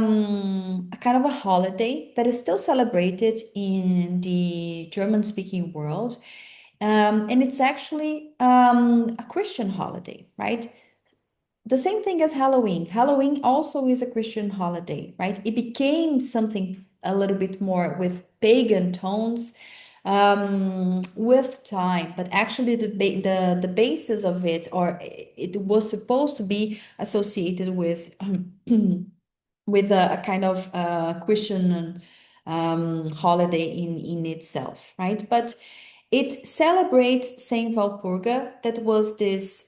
kind of a holiday that is still celebrated in the German-speaking world. And it's actually a Christian holiday, right? The same thing as Halloween. Halloween also is a Christian holiday, right? It became something a little bit more with pagan tones with time, but actually the basis of it, or it was supposed to be associated with with a kind of Christian holiday in itself, right? But it celebrates Saint Walpurga, that was this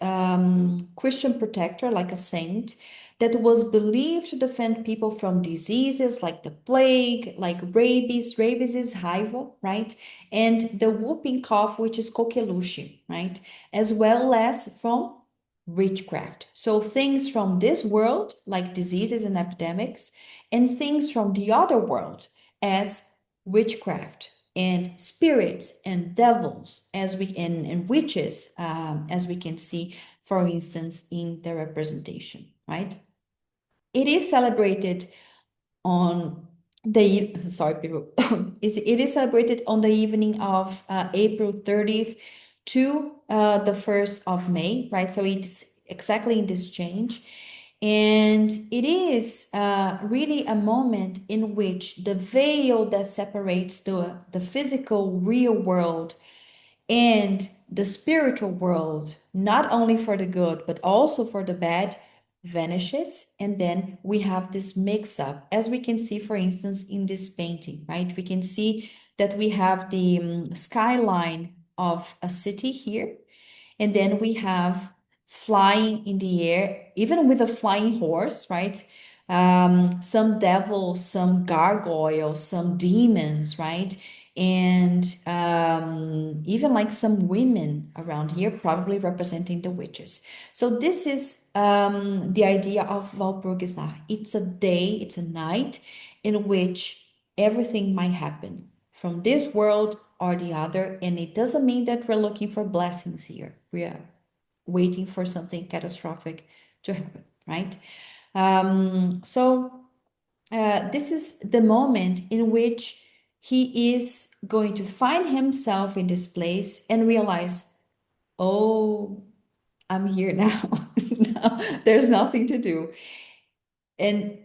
Christian protector, like a saint, that was believed to defend people from diseases like the plague, like rabies. Rabies is raiva, right? And the whooping cough, which is coqueluche, right? As well as from witchcraft. So things from this world, like diseases and epidemics, and things from the other world, as witchcraft and spirits and devils, as we and witches, as we can see, for instance, in the representation, right? It is celebrated on the sorry people it is celebrated on the evening of April 30th to the 1st of May, right? So it's exactly in this change. And it is really a moment in which the veil that separates the physical real world and the spiritual world, not only for the good, but also for the bad, vanishes. And then we have this mix up, as we can see, for instance, in this painting, right? We can see that we have the skyline of a city here, and then we have flying in the air, even with a flying horse, right? Some devils, some gargoyles, some demons, right? And even like some women around here, probably representing the witches. So this is the idea of Walpurgisnacht. It's a day, it's a night, in which everything might happen from this world or the other. And it doesn't mean that we're looking for blessings here. We are waiting for something catastrophic to happen, right? This is the moment in which he is going to find himself in this place and realize, oh, I'm here now. Now there's nothing to do. And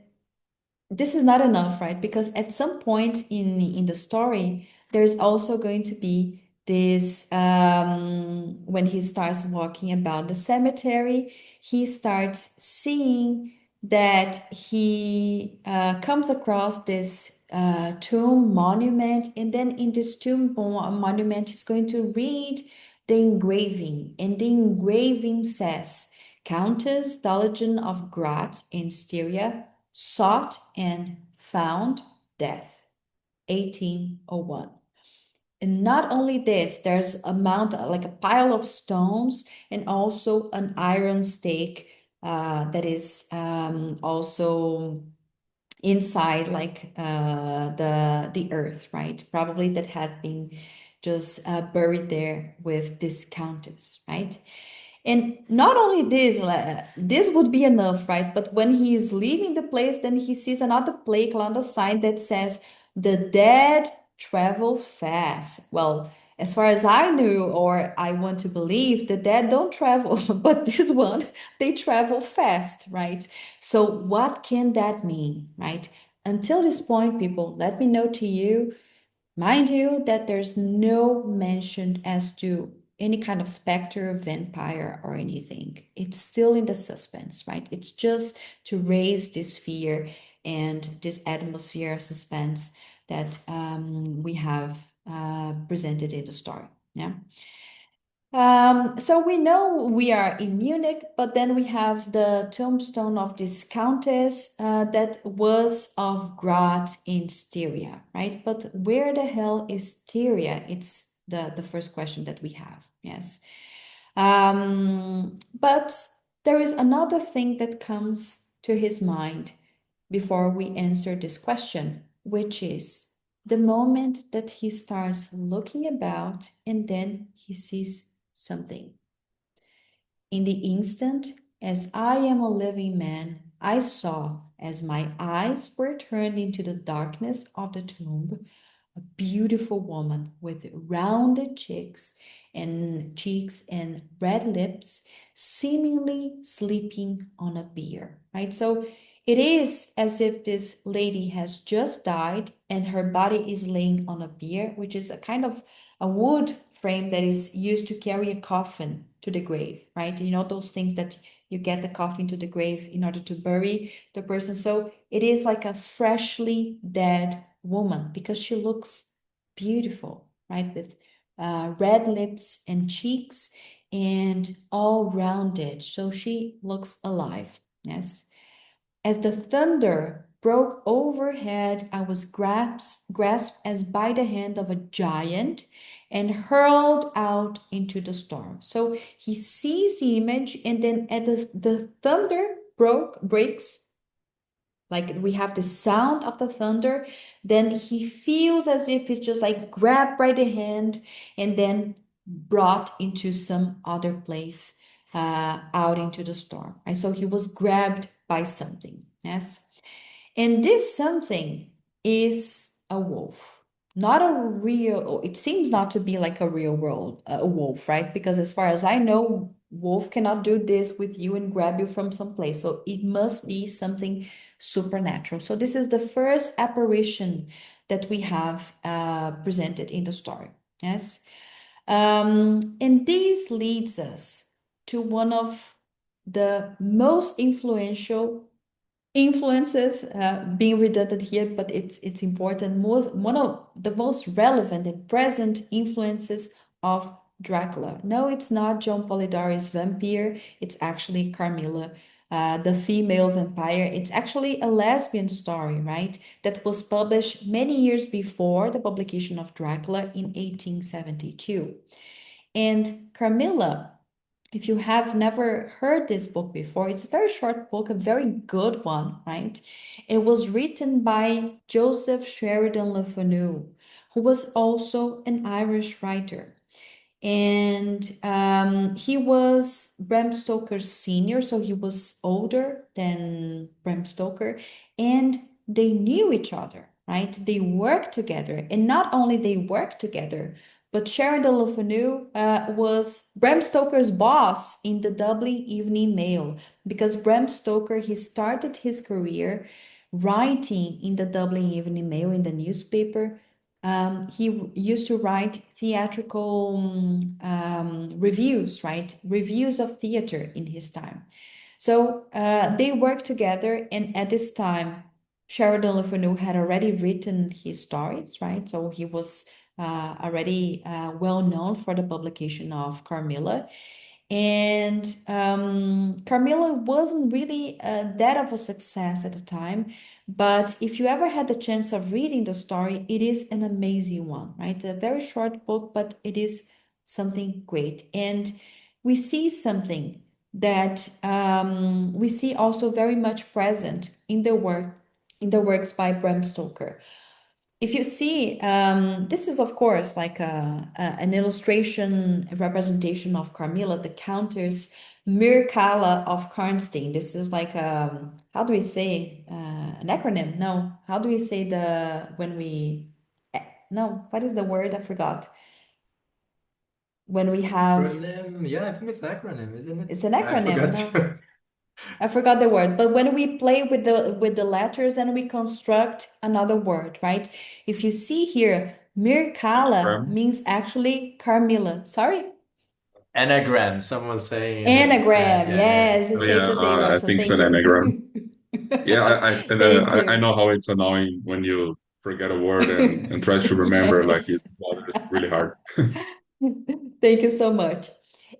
this is not enough, right? Because at some point in the story, there's also going to be this when he starts walking about the cemetery, he starts seeing that he comes across this tomb monument, and then in this tomb monument, he's going to read the engraving, and the engraving says, Countess Dowager of Graz in Styria sought and found death, 1801. And not only this, there's a mount, like a pile of stones, and also an iron stake that is also inside, like the earth, right? Probably that had been just buried there with this countess, right? And not only this, this would be enough, right? But when he is leaving the place, then he sees another plaque on the sign that says, "The dead travel fast." Well, as far as I knew, or I want to believe, the dead don't travel, but this one, they travel fast, right? So what can that mean, right? Until this point, people, let me know to you. Mind you, that there's no mention as to any kind of specter, vampire, or anything. It's still in the suspense, right? It's just to raise this fear and this atmosphere of suspense that we have presented in the story. Yeah. So we know we are in Munich, but then we have the tombstone of this countess that was of Graz in Styria, right? But where the hell is Styria? It's the first question that we have, yes. But there is another thing that comes to his mind before we answer this question, which is the moment that he starts looking about and then he sees something. In the instant, as I am a living man, I saw, as my eyes were turned into the darkness of the tomb, a beautiful woman with rounded cheeks and red lips, seemingly sleeping on a bier, right? So it is as if this lady has just died and her body is laying on a bier, which is a kind of a wood frame that is used to carry a coffin to the grave, right? You know, those things that you get the coffin to the grave in order to bury the person. So it is like a freshly dead woman because she looks beautiful, right? With red lips and cheeks and all rounded. So she looks alive, yes. As the thunder broke overhead, I was grasped as by the hand of a giant and hurled out into the storm. So he sees the image, and then at the thunder breaks, like we have the sound of the thunder, then he feels as if it's just like grabbed by the hand and then brought into some other place, out into the storm. And so he was grabbed by something. Yes. And this something is a wolf, not a real, it seems not to be like a real world, a wolf, right? Because as far as I know, wolf cannot do this with you and grab you from some place. So it must be something supernatural. So this is the first apparition that we have presented in the story. Yes. And this leads us to one of the most influences, being redundant here, but it's important. One of the most relevant and present influences of Dracula. No, it's not John Polidori's vampire. It's actually Carmilla, the female vampire. It's actually a lesbian story, right? That was published many years before the publication of Dracula in 1872. And Carmilla If you have never heard this book before, it's a very short book, a very good one, right? It was written by Joseph Sheridan Le Fanu, who was also an Irish writer. And he was Bram Stoker's senior, so he was older than Bram Stoker, and they knew each other, right? They worked together, and not only they worked together, but Sheridan Le Fanu was Bram Stoker's boss in the Dublin Evening Mail, because Bram Stoker, he started his career writing in the Dublin Evening Mail, in the newspaper. He used to write theatrical reviews, right? Reviews of theater in his time. So they worked together, and at this time, Sheridan Le Fanu had already written his stories, right? So he was already well known for the publication of Carmilla. And Carmilla wasn't really that of a success at the time. But if you ever had the chance of reading the story, it is an amazing one, right? A very short book, but it is something great. And we see something that we see also very much present in the works by Bram Stoker. If you see, this is of course like an illustration, a representation of Carmilla, the Countess Mircalla of Karnstein. This is like how do we say an acronym? No, how do we say the when we no, what is the word? I forgot. When we have Acronym. Yeah, I think it's acronym, isn't it? it's an I acronym. forgot No, to. I forgot the word, but when we play with the letters and we construct another word, right? If you see here, Mircala Anagram. means actually Carmilla. Sorry? Anagram. Someone saying it. Yeah, Anagram. yeah, yeah. Yes, you Oh, saved yeah, the day, I Robson. think it's Thank an you. anagram. Yeah, Thank I you. know how it's annoying when you forget a word and try to remember, like Yes. it's really hard. Thank you so much.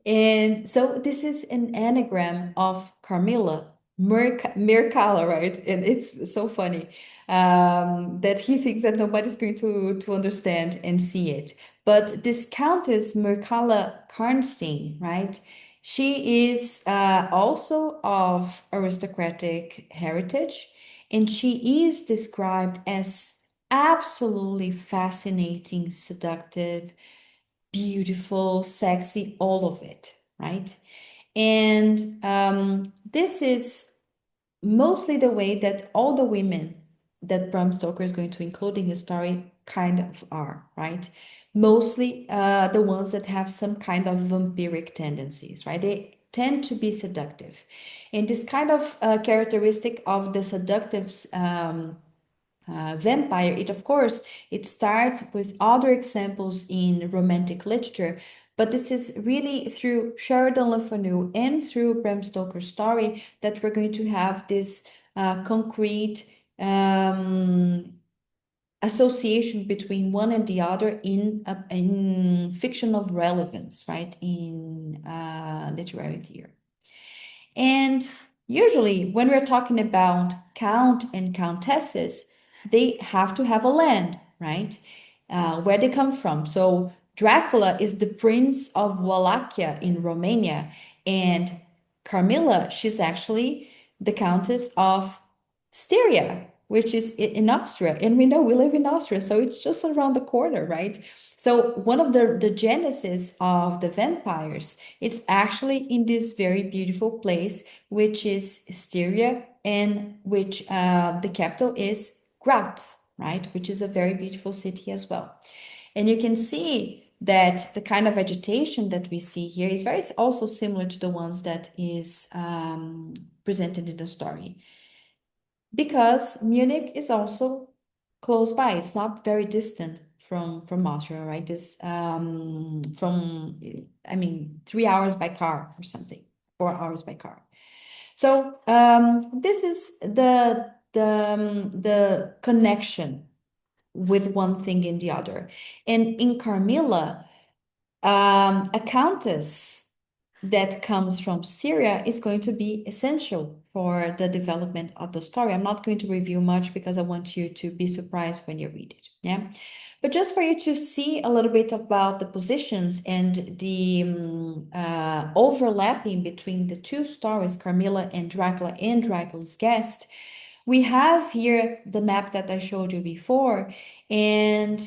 And so this is an anagram of Carmilla, Mircalla, right? And it's so funny that he thinks that nobody's going to understand and see it. But this Countess Mircalla Karnstein, right? She is also of aristocratic heritage, and she is described as absolutely fascinating, seductive, beautiful, sexy, all of it, right? And this is mostly the way that all the women that Bram Stoker is going to include in his story kind of are, right? Mostly the ones that have some kind of vampiric tendencies, right? They tend to be seductive. And this kind of characteristic of the seductive vampire, it of course it starts with other examples in romantic literature, but this is really through Sheridan Le Fanu and through Bram Stoker's story that we're going to have this concrete association between one and the other in fiction of relevance, right? In literary theory. And usually, when we're talking about count and countesses, they have to have a land, right? Where they come from. So Dracula is the prince of Wallachia in Romania, and Carmilla, she's actually the countess of Styria, which is in Austria. And we know we live in Austria, so it's just around the corner, right? So one of the genesis of the vampires, it's actually in this very beautiful place, which is Styria, and which the capital is Graz, right? Which is a very beautiful city as well. And you can see that the kind of vegetation that we see here is very also similar to the ones that is presented in the story, because Munich is also close by. It's not very distant from Austria, right? This from I mean 3 hours by car or something, 4 hours by car. So this is the connection with one thing and the other. And in Carmilla, a countess that comes from Syria is going to be essential for the development of the story. I'm not going to review much because I want you to be surprised when you read it. Yeah. But just for you to see a little bit about the positions and the overlapping between the two stories, Carmilla and Dracula's guest, we have here the map that I showed you before, and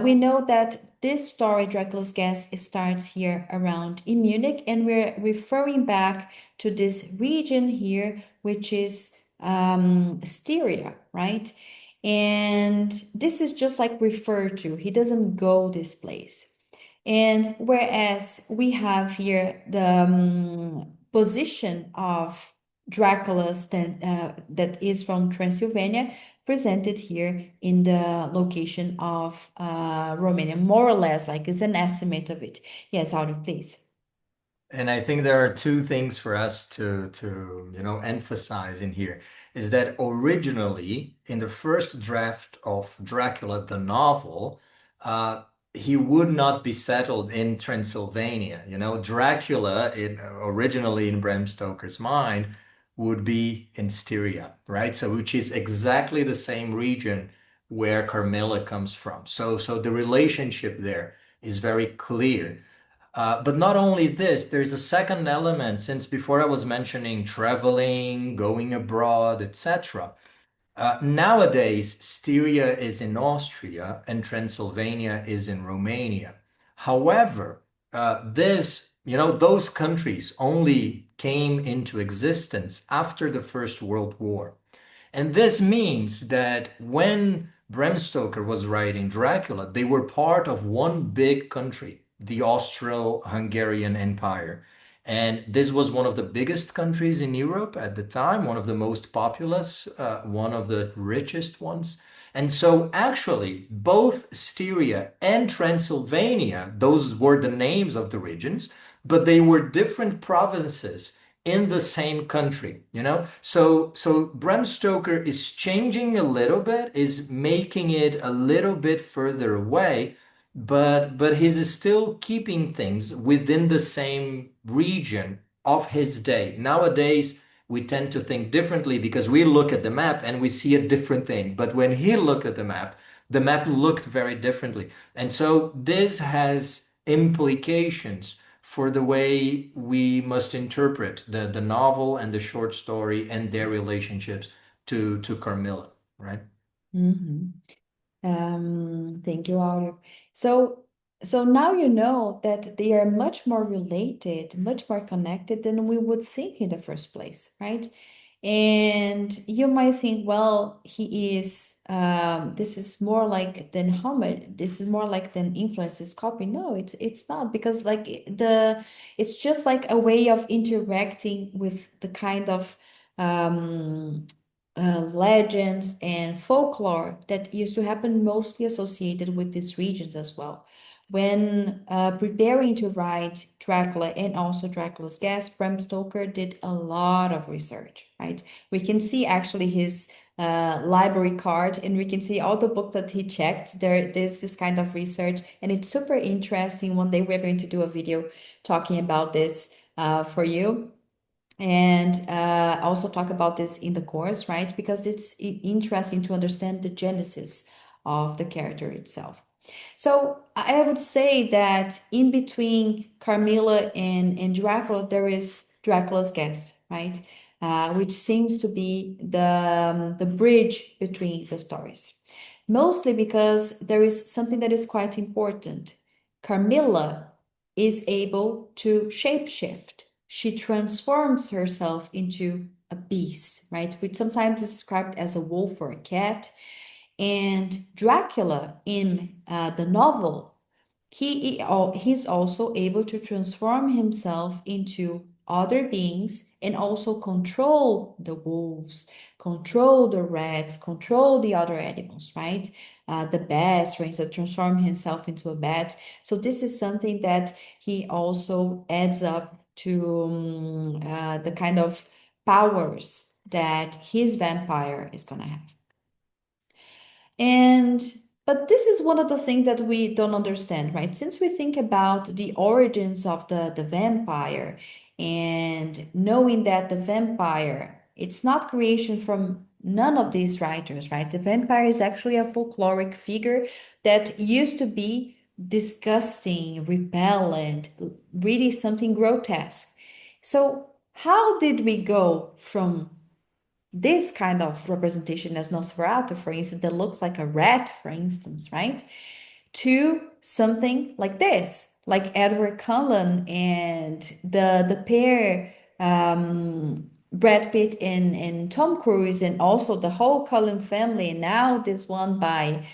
we know that this story, Dracula's Guest, starts here around in Munich, and we're referring back to this region here, which is Styria, right? And this is just like referred to. He doesn't go this place. And whereas we have here the position of Dracula's that is from Transylvania, presented here in the location of Romania, more or less, like is an estimate of it. Yes, Audrey, please. And I think there are two things for us to emphasize in here is that originally in the first draft of Dracula, the novel, he would not be settled in Transylvania. Dracula originally in Bram Stoker's mind would be in Styria, right? So which is exactly the same region where Carmilla comes from. So the relationship there is very clear. But not only this, there's a second element, since before I was mentioning traveling, going abroad, etc. Nowadays, Styria is in Austria and Transylvania is in Romania. However, those countries only came into existence after the First World War. And this means that when Bram Stoker was writing Dracula, they were part of one big country, the Austro-Hungarian Empire. And this was one of the biggest countries in Europe at the time, one of the most populous, one of the richest ones. And so actually, both Styria and Transylvania, those were the names of the regions, but they were different provinces in the same country. So Bram Stoker is changing a little bit, is making it a little bit further away, but he's still keeping things within the same region of his day. Nowadays we tend to think differently because we look at the map and we see a different thing, but when he looked at the map looked very differently. And so this has implications for the way we must interpret the novel and the short story and their relationships to Carmilla, right? Mm-hmm. Thank you, Audrey. So, so now you know that they are much more related, much more connected than we would think in the first place, right? And you might think, well, this is more like than homage, this is more like than influence is copy. No, it's not, because like it's just like a way of interacting with the kind of um legends and folklore that used to happen, mostly associated with these regions as well. When preparing to write Dracula and also Dracula's Guest, Bram Stoker did a lot of research, right? We can see actually his library card, and we can see all the books that he checked. There's this kind of research, and it's super interesting. One day we're going to do a video talking about this for you, and also talk about this in the course, right? Because it's interesting to understand the genesis of the character itself. So I would say that in between Carmilla and Dracula, there is Dracula's Guest, right? Which seems to be the bridge between the stories. Mostly because there is something that is quite important. Carmilla is able to shapeshift. She transforms herself into a beast, right? Which sometimes is described as a wolf or a cat. And Dracula in the novel, he's also able to transform himself into other beings and also control the wolves, control the rats, control the other animals, right? The bats, for instance, transform himself into a bat. So this is something that he also adds up to the kind of powers that his vampire is gonna have. And but this is one of the things that we don't understand, right? Since we think about the origins of the vampire and knowing that the vampire, it's not creation from None of these writers, right? The vampire is actually a folkloric figure that used to be disgusting, repellent, really something grotesque. So, how did we go from this kind of representation as Nosferatu, for instance, that looks like a rat, for instance, right? To something like this, like Edward Cullen and the pair, Brad Pitt and Tom Cruise, and also the whole Cullen family, and now this one by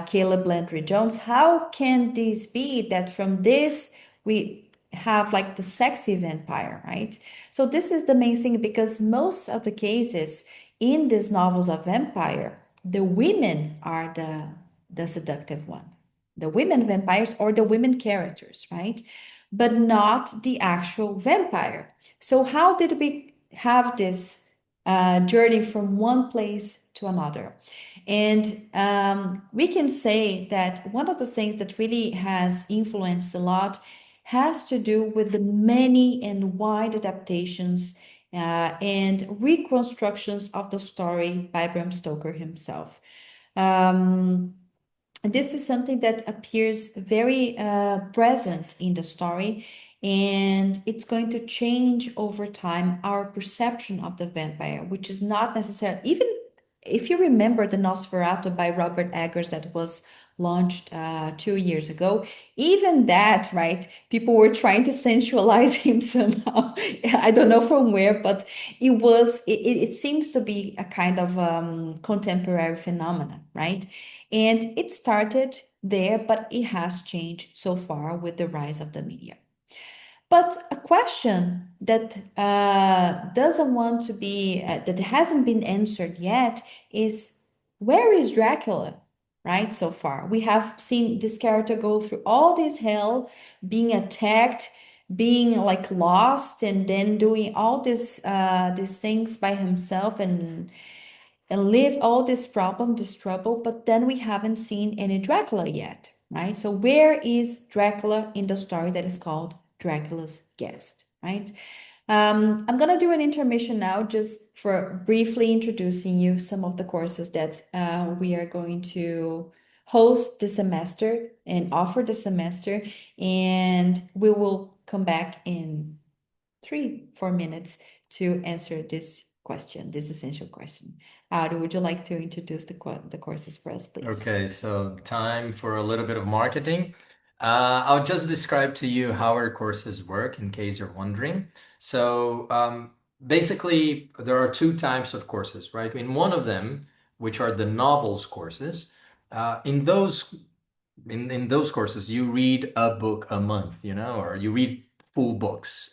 Caleb Landry Jones. How can this be that from this we have like the sexy vampire, right? So this is the main thing, because most of the cases in these novels of vampire, the women are the seductive one, the women vampires or the women characters, right? But not the actual vampire. So, how did we have this journey from one place to another? And we can say that one of the things that really has influenced a lot has to do with the many and wide adaptations and reconstructions of the story by Bram Stoker himself. Um, this is something that appears very present in the story, and it's going to change over time our perception of the vampire, which is not necessarily, even if you remember the Nosferatu by Robert Eggers that was launched 2 years ago, even that, right? People were trying to sensualize him somehow. I don't know from where, but it seems to be a kind of contemporary phenomenon, right? And it started there, but it has changed so far with the rise of the media. But a question that doesn't want to be, that hasn't been answered yet is, where is Dracula, right? So far, we have seen this character go through all this hell, being attacked, being like lost, and then doing all these things by himself, and live all this problem, this trouble, but then we haven't seen any Dracula yet, right? So where is Dracula in the story that is called Dracula's Guest, right? I'm gonna do an intermission now, just for briefly introducing you some of the courses that we are going to host this semester and offer this semester, and we will come back in 3, 4 minutes to answer this question, this essential question. Auro, would you like to introduce the courses for us, please? Okay, so time for a little bit of marketing. I'll just describe to you how our courses work in case you're wondering. So basically, there are two types of courses, right? In one of them, which are the novels courses, in those courses, you read a book a month, or you read full books.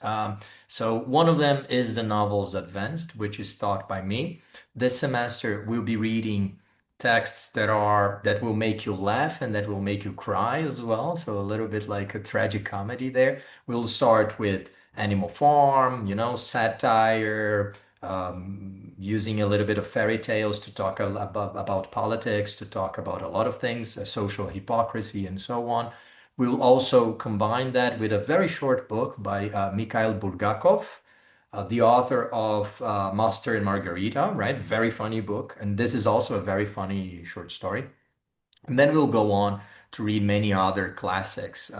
So one of them is the novels advanced, which is taught by me. This semester, we'll be reading texts that will make you laugh and that will make you cry as well. So a little bit like a tragic comedy there. We'll start with Animal Farm, satire, using a little bit of fairy tales to talk about politics, to talk about a lot of things, social hypocrisy, and so on. We'll also combine that with a very short book by Mikhail Bulgakov, the author of Master and Margarita, right? Very funny book. And this is also a very funny short story. And then we'll go on to read many other classics.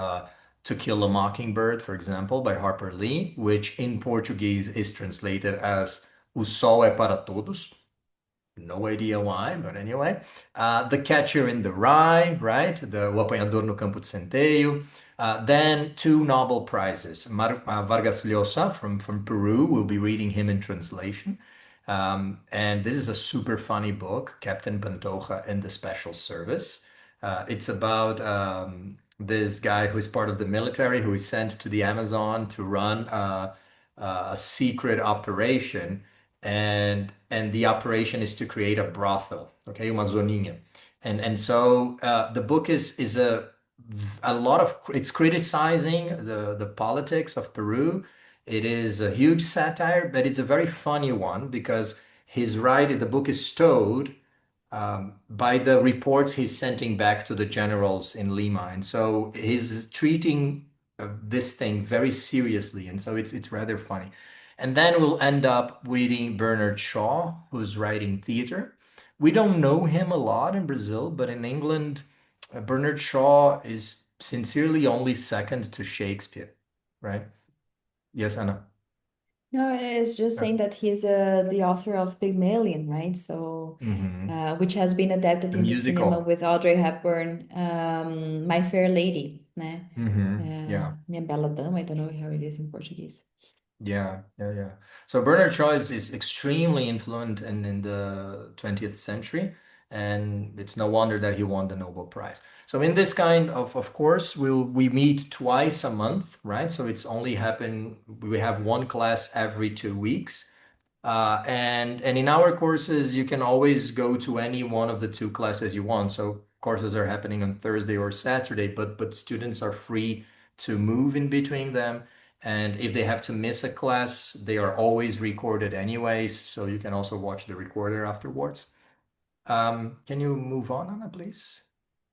To Kill a Mockingbird, for example, by Harper Lee, which in Portuguese is translated as O Sol é para Todos. No idea why, but anyway. The Catcher in the Rye, right? O Apanhador no Campo de Centeio. Then two Nobel Prizes. Vargas Llosa from Peru, we'll be reading him in translation. And this is a super funny book, Captain Pantoja and the Special Service. It's about this guy who is part of the military who is sent to the Amazon to run a secret operation, and the operation is to create a brothel, okay, uma zoninha. And so the book is a lot of, it's criticizing the politics of Peru. It is a huge satire, but it's a very funny one because the book is stowed by the reports he's sending back to the generals in Lima. And so he's treating this thing very seriously. And so it's rather funny. And then we'll end up reading Bernard Shaw, who's writing theater. We don't know him a lot in Brazil, but in England, Bernard Shaw is sincerely only second to Shakespeare, right? Yes, Anna. No, it's just Uh, saying that he's the author of Pygmalion, right? So, mhm. which has been adapted The into cinema musical. with Audrey Hepburn, My Fair Lady, né? Yeah. Minha Bela Dama, I don't know how it is in Portuguese. Yeah. So Bernard Shaw is extremely influential in the 20th century, and it's no wonder that he won the Nobel Prize. So in this kind of course, we meet twice a month, right? So it's only happen, we have one class every 2 weeks. And in our courses, you can always go to any one of the two classes you want. So courses are happening on Thursday or Saturday, but students are free to move in between them. And if they have to miss a class, they are always recorded anyways, so you can also watch the recorder afterwards. Can you move on, Anna, please?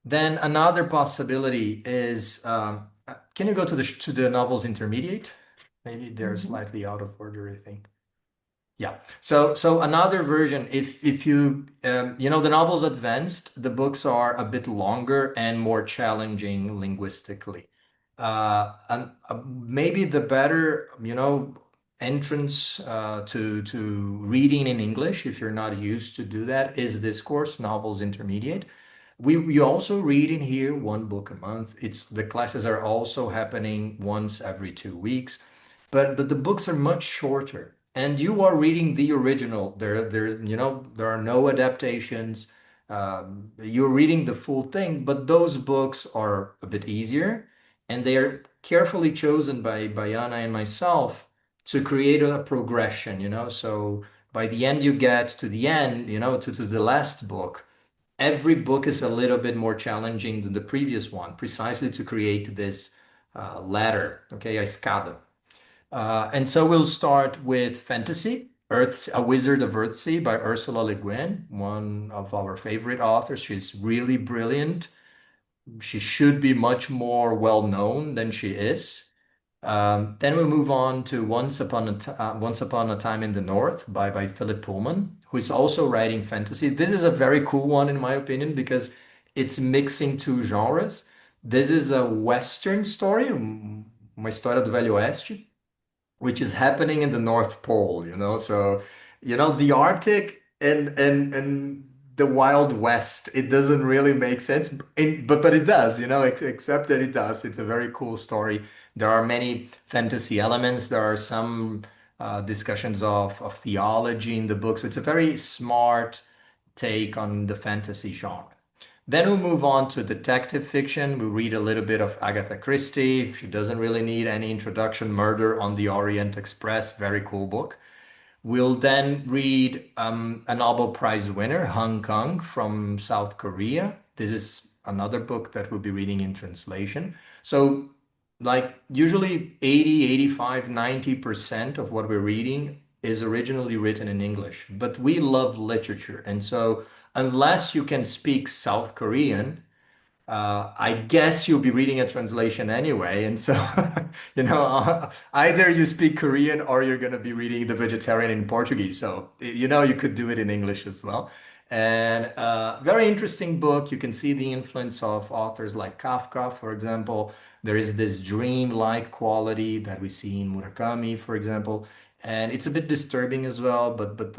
Then another possibility is, can you go to the novels intermediate? Maybe they're Mhm. slightly out of order, I think. Yeah. So another version, if you the novels advanced, the books are a bit longer and more challenging linguistically. And maybe the better, entrance to reading in English, if you're not used to do that, is this course, Novels Intermediate. We also read in here one book a month. It's the classes are also happening once every 2 weeks, but the books are much shorter. And you are reading the original. There are no adaptations. You're reading the full thing, but those books are a bit easier, and they are carefully chosen by Anna and myself to create a progression. So by the end you get to the end, to the last book. Every book is a little bit more challenging than the previous one, precisely to create this ladder, okay, a escada. And so we'll start with fantasy, A Wizard of Earthsea by Ursula Le Guin, one of our favorite authors. She's really brilliant. She should be much more well known than she is. Then we move on to Once Upon a Time in the North by Philip Pullman, who is also writing fantasy. This is a very cool one, in my opinion, because it's mixing two genres. This is a Western story, uma história do Velho Oeste, which is happening in the North Pole, So, the Arctic and the Wild West, it doesn't really make sense, but it does, except that it does. It's a very cool story. There are many fantasy elements. There are some discussions of theology in the book. So it's a very smart take on the fantasy genre. Then we'll move on to detective fiction. We'll read a little bit of Agatha Christie. She doesn't really need any introduction. Murder on the Orient Express, very cool book. We'll then read a Nobel Prize winner, Hong Kong from South Korea. This is another book that we'll be reading in translation. So, like usually 80, 85, 90% of what we're reading is originally written in English, but we love literature. And so, unless you can speak South Korean, I guess you'll be reading a translation anyway. And so, either you speak Korean or you're going to be reading The Vegetarian in Portuguese. So, you could do it in English as well. And very interesting book. You can see the influence of authors like Kafka, for example. There is this dream-like quality that we see in Murakami, for example. And it's a bit disturbing as well, but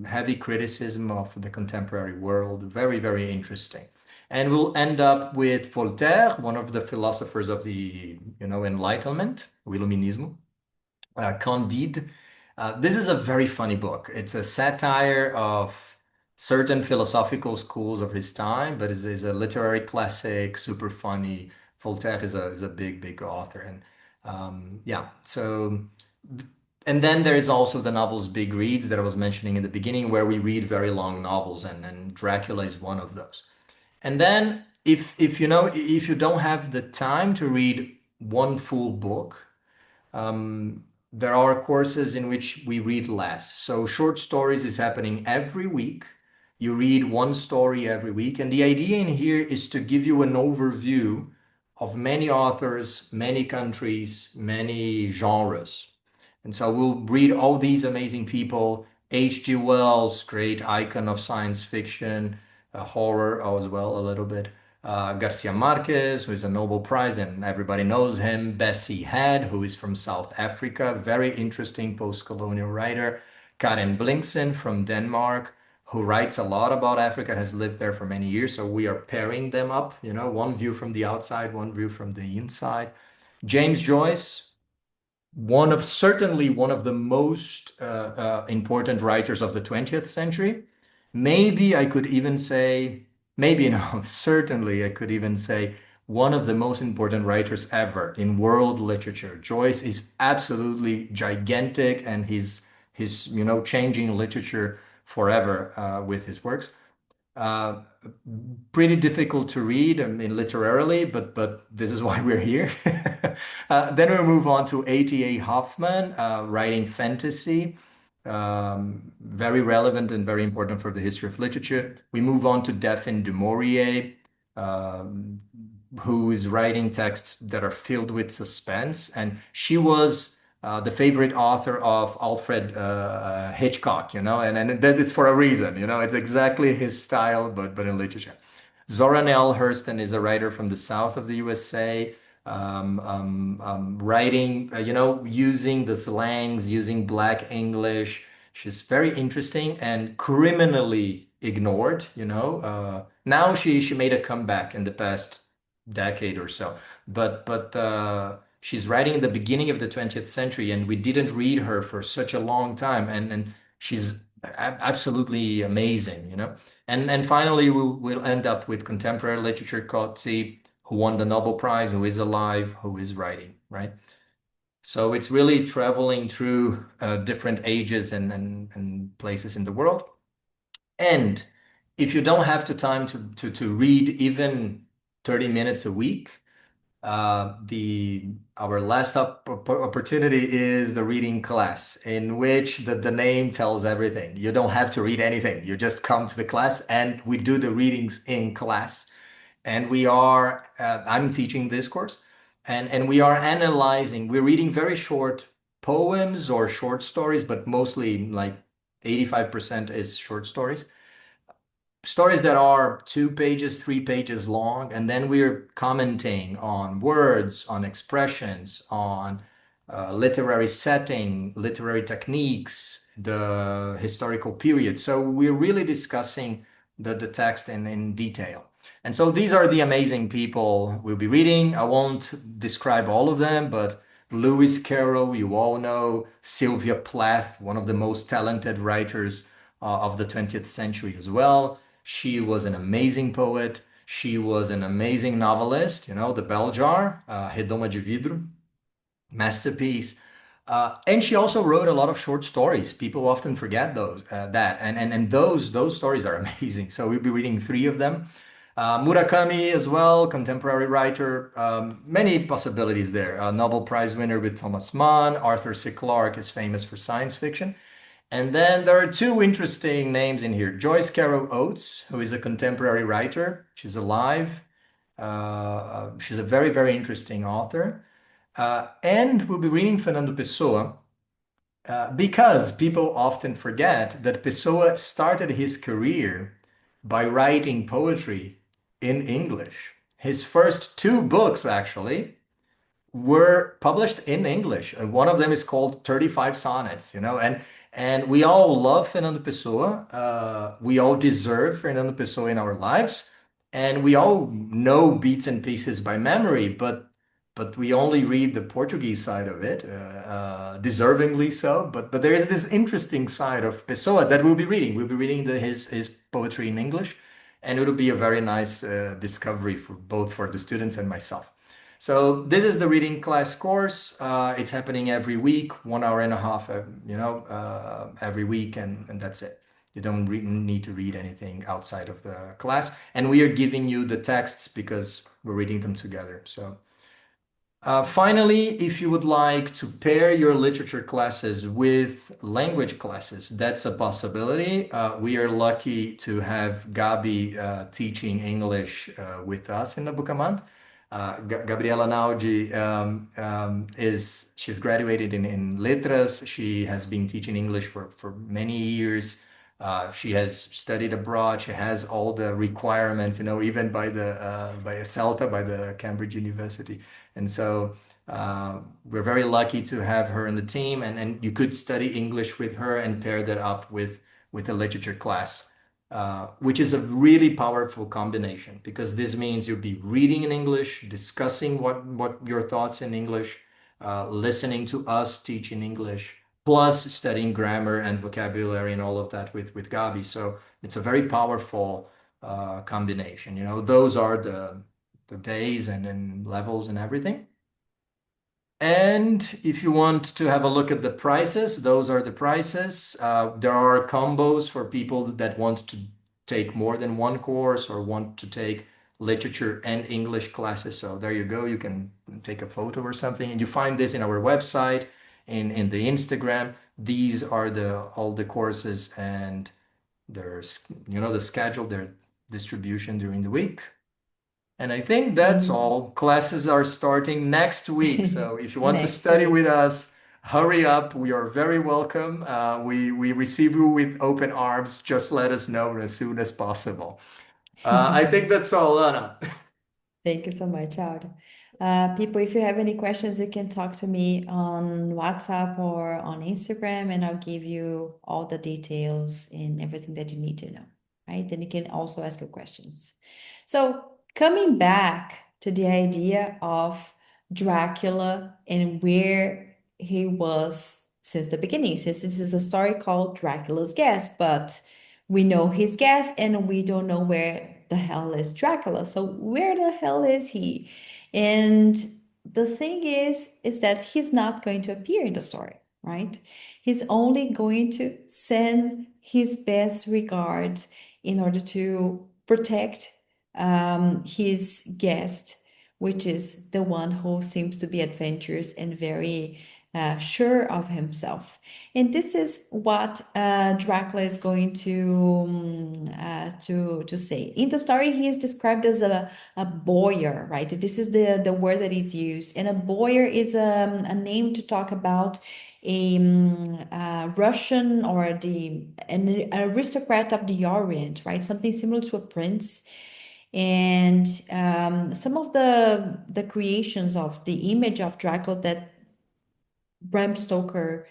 heavy criticism of the contemporary world. Very, very interesting. And we'll end up with Voltaire, one of the philosophers of the, Enlightenment, Illuminismo, Candide. This is a very funny book. It's a satire of certain philosophical schools of his time, but it's a literary classic, super funny. Voltaire is a big, big author. And yeah, so, and then there is also the novels Big Reads that I was mentioning in the beginning, where we read very long novels, and Dracula is one of those. And then if you don't have the time to read one full book, there are courses in which we read less. So short stories is happening every week. You read one story every week, and the idea in here is to give you an overview of many authors, many countries, many genres. And so we'll read all these amazing people. H.G. Wells, great icon of science fiction, horror as well, a little bit. Garcia Marquez, who is a Nobel Prize, and everybody knows him. Bessie Head, who is from South Africa, very interesting post-colonial writer. Karen Blinkson from Denmark, who writes a lot about Africa, has lived there for many years. So we are pairing them up, one view from the outside, one view from the inside. James Joyce, certainly one of the most important writers of the 20th century. Maybe I could even say, maybe no, certainly I could even say one of the most important writers ever in world literature. Joyce is absolutely gigantic, and he's changing literature forever with his works. Uh, Pretty difficult to read, I mean, literarily, but this is why we're here. Then we move on to A.T.A. Hoffman, writing fantasy, very relevant and very important for the history of literature. We move on to Daphne du Maurier, um, who is writing texts that are filled with suspense, and she was the favorite author of Alfred Hitchcock, and that it's for a reason, it's exactly his style, but in literature. Zora Neale Hurston is a writer from the south of the USA, writing, using the slangs, using Black English. She's very interesting and criminally ignored, Now she made a comeback in the past decade or so, but she's writing in the beginning of the 20th century, and we didn't read her for such a long time, and she's absolutely amazing, And finally, we'll end up with contemporary literature, Coetzee, who won the Nobel Prize, who is alive, who is writing, right? So it's really traveling through different ages and places in the world. And if you don't have the time to read even 30 minutes a week, the our last opportunity is the reading class, in which the name tells everything. You don't have to read anything. You just come to the class, and we do the readings in class. And I'm teaching this course, and we are analyzing. We're reading very short poems or short stories, but mostly like 85% is short stories, stories that are 2 pages, 3 pages long, and then we're commenting on words, on expressions, on literary setting, literary techniques, the historical period. So we're really discussing the text in detail. And so these are the amazing people we'll be reading. I won't describe all of them, but Lewis Carroll, you all know, Sylvia Plath, one of the most talented writers of the 20th century as well. She was an amazing poet. She was an amazing novelist, the Bell Jar, Redoma de Vidro, masterpiece. And she also wrote a lot of short stories. People often forget and those stories are amazing. So we'll be reading 3 of them. Murakami as well, contemporary writer. Many possibilities there. Nobel Prize winner with Thomas Mann. Arthur C. Clarke is famous for science fiction. And then there are 2 interesting names in here. Joyce Carol Oates, who is a contemporary writer. She's alive. She's a very, very interesting author. And we'll be reading Fernando Pessoa, because people often forget that Pessoa started his career by writing poetry in English. His first 2 books, actually, were published in English. And one of them is called 35 Sonnets, and we all love Fernando Pessoa. We all deserve Fernando Pessoa in our lives, and we all know bits and pieces by memory, but we only read the Portuguese side of it, deservingly so. But there is this interesting side of Pessoa that we'll be reading. We'll be reading his poetry in English, and it'll be a very nice discovery for both for the students and myself. So this is the reading class course. It's happening every week, 1 hour and a half, every week, and that's it. You don't need to read anything outside of the class. And we are giving you the texts because we're reading them together. So finally, if you would like to pair your literature classes with language classes, that's a possibility. We are lucky to have Gabi teaching English with us in the book a month. Gabriela Naudi she's graduated in Letras. She has been teaching English for many years. She has studied abroad. She has all the requirements, even by a CELTA, by the Cambridge University. And so we're very lucky to have her in the team, and you could study English with her and pair that up with a literature class, which is a really powerful combination, because this means you'll be reading in English, discussing what your thoughts in English, listening to us teach in English, plus studying grammar and vocabulary and all of that with Gabi. So it's a very powerful combination. Those are the days and levels and everything. And if you want to have a look at the prices, those are the prices. There are combos for people that want to take more than one course or want to take literature and English classes. So there you go. You can take a photo or something, and you find this in our website, in the Instagram. These are all the courses, and there's the schedule, their distribution during the week. And I think that's all. Classes are starting next week. So if you want to Next study week. with us, hurry up. We are very welcome. We receive you with open arms. Just let us know as soon as possible. I think that's all, Anna. Thank you so much, Aldo. People, if you have any questions, you can talk to me on WhatsApp or on Instagram, and I'll give you all the details and everything that you need to know, right? And you can also ask your questions. So, coming back to the idea of Dracula and where he was since the beginning, since this is a story called Dracula's Guest, but we know his guest and we don't know where the hell is Dracula. So where the hell is he? And the thing is that he's not going to appear in the story, right? He's only going to send his best regards in order to protect his guest, which is the one who seems to be adventurous and very sure of himself. And this is what Dracula is going to say. In the story, he is described as a boyar, right? This is the word that is used. And a boyar is a name to talk about a Russian or an aristocrat of the Orient, right? Something similar to a prince. And some of the creations of the image of Dracula that Bram Stoker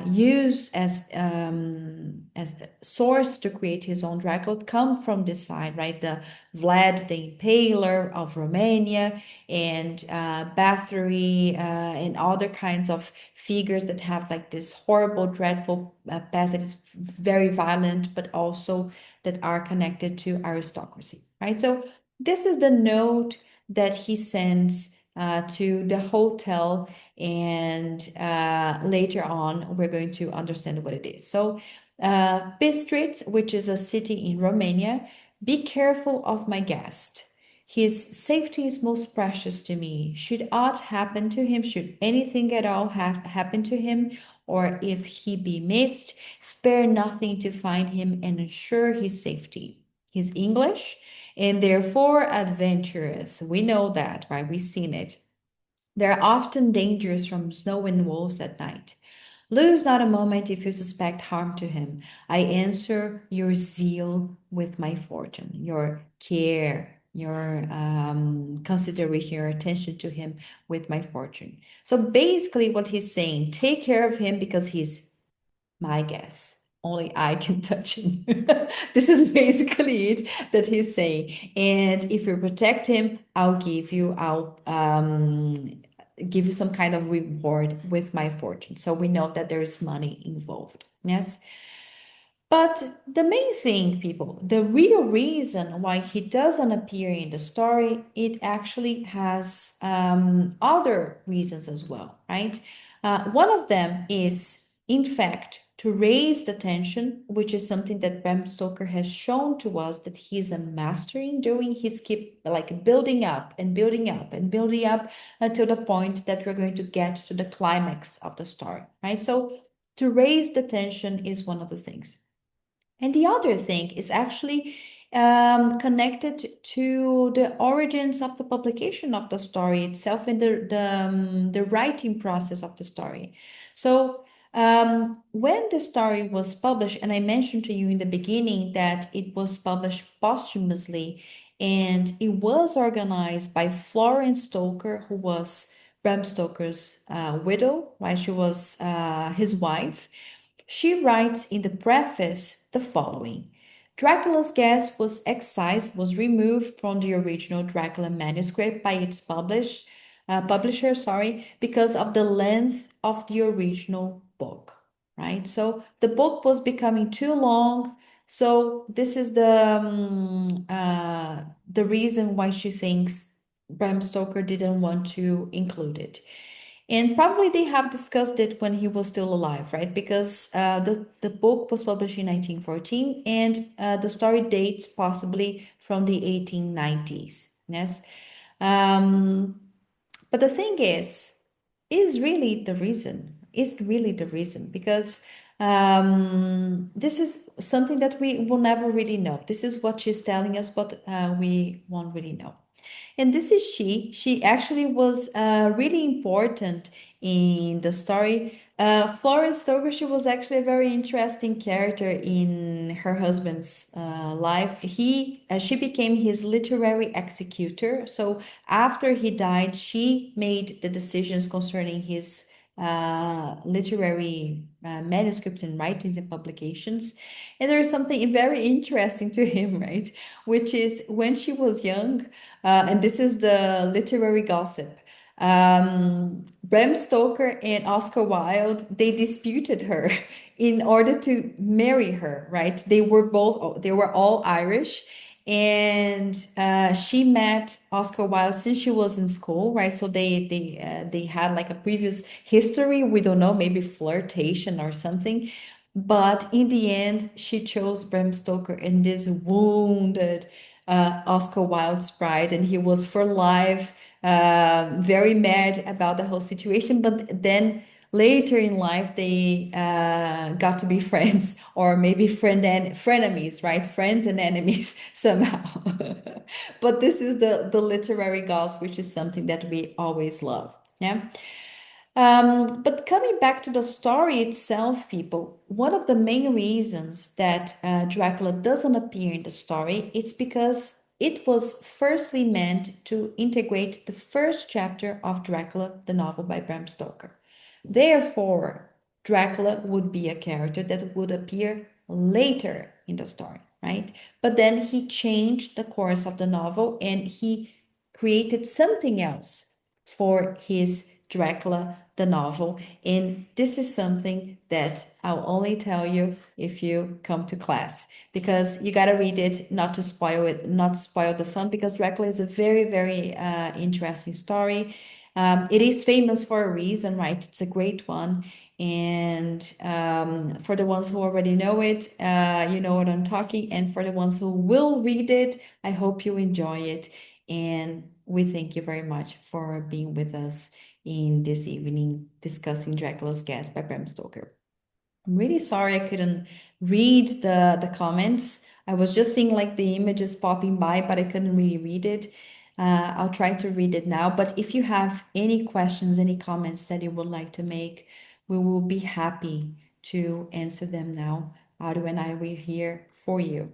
used as a source to create his own Dracula come from this side, right? The Vlad the Impaler of Romania and Bathory and other kinds of figures that have like this horrible, dreadful past that is very violent, but also that are connected to aristocracy, right? So this is the note that he sends to the hotel, and later on we're going to understand what it is. So Bistritz, which is a city in Romania, be careful of my guest. His safety is most precious to me. Should aught happen to him, should anything at all happen to him, or if he be missed, spare nothing to find him and ensure his safety. He's English and therefore adventurous. We know that, right? We've seen it. There are often dangers from snow and wolves at night. Lose not a moment if you suspect harm to him. I answer your zeal with my fortune, your care, your consideration, your attention to him with my fortune. So basically, what he's saying, take care of him because he's my guess. Only I can touch him. This is basically it that he's saying. And if you protect him, I'll give you some kind of reward with my fortune. So we know that there is money involved. Yes. But the main thing, people, the real reason why he doesn't appear in the story, it actually has other reasons as well, right? One of them is, in fact, to raise the tension, which is something that Bram Stoker has shown to us that he's a master in doing. He's keep like building up and building up and building up until the point that we're going to get to the climax of the story, right? So to raise the tension is one of the things. And the other thing is actually connected to the origins of the publication of the story itself and the writing process of the story. So when the story was published, and I mentioned to you in the beginning that it was published posthumously, and it was organized by Florence Stoker, who was Bram Stoker's widow, right? She was his wife. She writes in the preface the following. Dracula's guest was excised, was removed from the original Dracula manuscript by its publisher, because of the length of the original book, right? So the book was becoming too long. So this is the reason why she thinks Bram Stoker didn't want to include it. And probably they have discussed it when he was still alive, right? Because the book was published in 1914 and the story dates possibly from the 1890s. Yes. Um, but the thing is really the reason, because this is something that we will never really know. This is what she's telling us, but we won't really know. And this is she. She actually was really important in the story. Florence Stoker, she was actually a very interesting character in her husband's life. She became his literary executor. So after he died, she made the decisions concerning his literary manuscripts and writings and publications. And there is something very interesting to him, right? Which is when she was young, and this is the literary gossip. Bram Stoker and Oscar Wilde, they disputed her in order to marry her, right? They were all Irish, and she met Oscar Wilde since she was in school, right? So they had like a previous history. We don't know, maybe flirtation or something. But in the end, she chose Bram Stoker, and this wounded Oscar Wilde's pride, and he was for life very mad about the whole situation. But then later in life, they got to be friends, or maybe frenemies, right? Friends and enemies somehow. But this is the literary gossip, which is something that we always love. Yeah. But coming back to the story itself, people, one of the main reasons that Dracula doesn't appear in the story, it's because it was firstly meant to integrate the first chapter of Dracula, the novel by Bram Stoker. Therefore, Dracula would be a character that would appear later in the story, right? But then he changed the course of the novel and he created something else for his Dracula, the novel. And this is something that I'll only tell you if you come to class, because you got to read it, not to spoil it, not spoil the fun, because Dracula is a very, very interesting story. It is famous for a reason, right? It's a great one. And for the ones who already know it, you know what I'm talking. And for the ones who will read it, I hope you enjoy it. And we thank you very much for being with us in this evening discussing Dracula's Guest by Bram Stoker. I'm really sorry I couldn't read the comments. I was just seeing like the images popping by, but I couldn't really read it. I'll try to read it now. But if you have any questions, any comments that you would like to make, we will be happy to answer them now. Adu and I, we're here for you.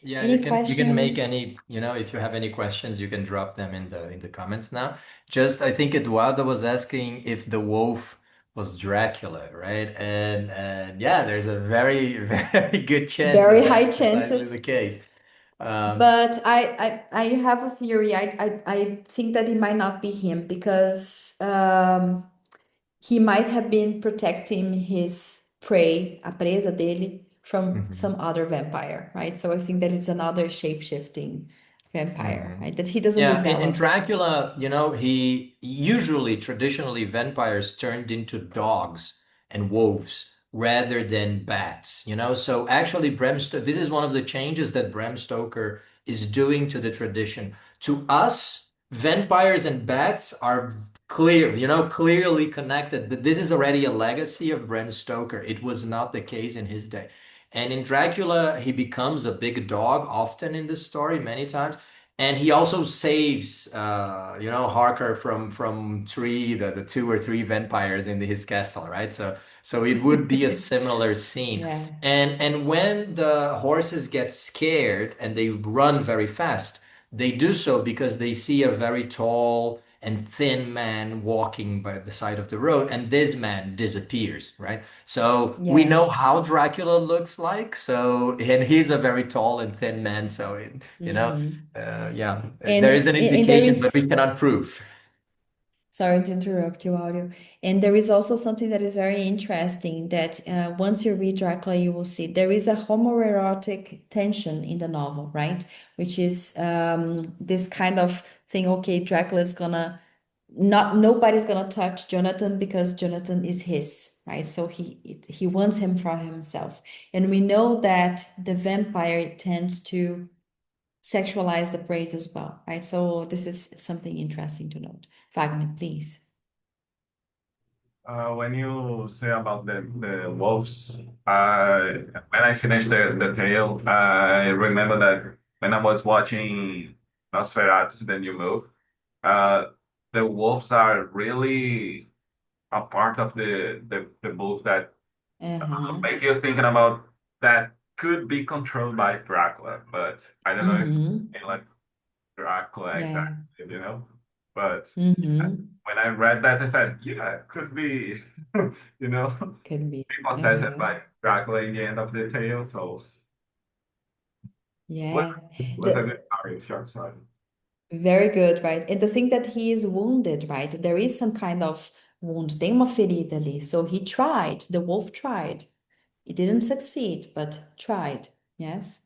Yeah, Any you can make questions? any, if you have any questions, you can drop them in the comments now. Just I think Eduardo was asking if the wolf was Dracula, right? And yeah, there's a very very good chance Very that high that's precisely chances. the case. Um, But I have a theory. I think that it might not be him because he might have been protecting his prey, a presa dele, from mhm. some other vampire, right? So I think that it's another shape-shifting vampire, Mhm. right? That he doesn't Yeah, in develop. Dracula, he usually traditionally vampires turned into dogs and wolves rather than bats, So actually, this is one of the changes that Bram Stoker is doing to the tradition. To us, vampires and bats are clearly connected, but this is already a legacy of Bram Stoker. It was not the case in his day. And in Dracula, he becomes a big dog often in the story, many times. And he also saves, Harker from the two or three vampires in his castle, right? So it would be a similar scene. Yeah. And when the horses get scared and they run very fast, they do so because they see a very tall and thin man walking by the side of the road, and this man disappears, right? So we Yeah. know how Dracula looks like. So, and he's a very tall and thin man. So, Hmm. yeah, And there is an and there indication, but is, we cannot prove. sorry to interrupt you, audio. And there is also something that is very interesting that once you read Dracula, you will see there is a homoerotic tension in the novel, right? Which is this kind of thing, okay, Dracula is gonna, not nobody's gonna touch Jonathan because Jonathan is his, right? So he wants him for himself. And we know that the vampire tends to sexualize the praise as well, right? So this is something interesting to note. Wagner, please. When you say about the wolves, when I finished the tale, I remember that when I was watching Nosferatu, the new movie, uh, the wolves are really a part of the book that Uh-huh. make you thinking about that could be controlled by Dracula, but I don't know if Mm-hmm. like Dracula Yeah. exactly, But Mm-hmm. when I read that, I said, yeah, it could be, you know, Could be. be possessed Uh-huh. by Dracula in the end of the tale. So what Yeah. was a good The story, short story. very good, right? And the thing that he is wounded, right? There is some kind of wound. Tem uma ferida ali. So he tried. The wolf tried. He didn't succeed, but tried. Yes.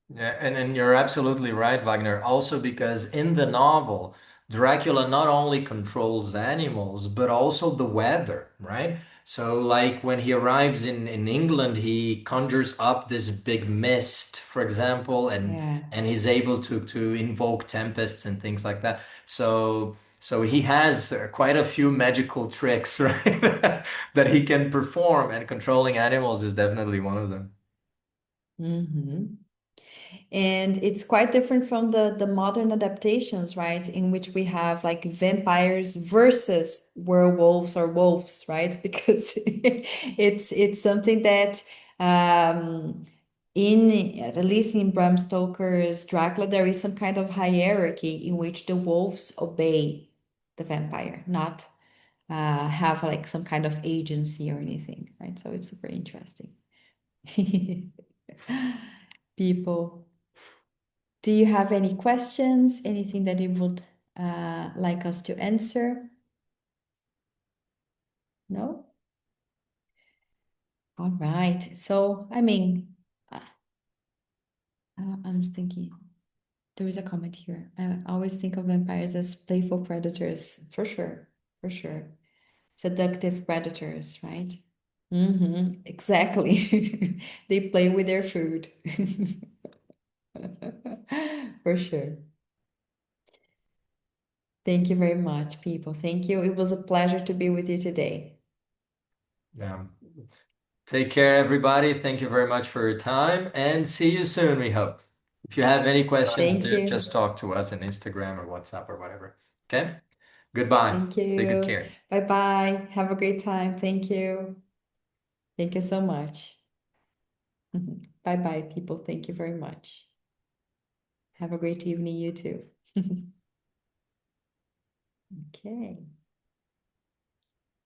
Yeah, and you're absolutely right, Wagner. Also, because in the novel, Dracula not only controls animals, but also the weather, right? So, like when he arrives in England, he conjures up this big mist, for example, Yeah. and he's able to invoke tempests and things like that. So he has quite a few magical tricks, right? that he can perform, and controlling animals is definitely one of them. Mm-hmm. And it's quite different from the modern adaptations, right? In which we have like vampires versus werewolves or wolves, right? Because it's something that in at least in Bram Stoker's Dracula, there is some kind of hierarchy in which the wolves obey the vampire, not have like some kind of agency or anything, right? So it's super interesting. People. Do you have any questions? Anything that you would like us to answer? No? All right. So, I mean, I'm thinking there is a comment here. I always think of vampires as playful predators, for sure, for sure. Seductive predators, right? Mm-hmm, exactly. They play with their food. For sure. Thank you very much, people. Thank you. It was a pleasure to be with you today. Yeah. Take care, everybody. Thank you very much for your time and see you soon, we hope. If you have any questions, Thank you. just talk to us on Instagram or WhatsApp or whatever. Okay? Goodbye. Thank Take good you. care. Bye bye. Have a great time. Thank you. Thank you so much. Bye bye, people. Thank you very much. Have a great evening, you too. Okay.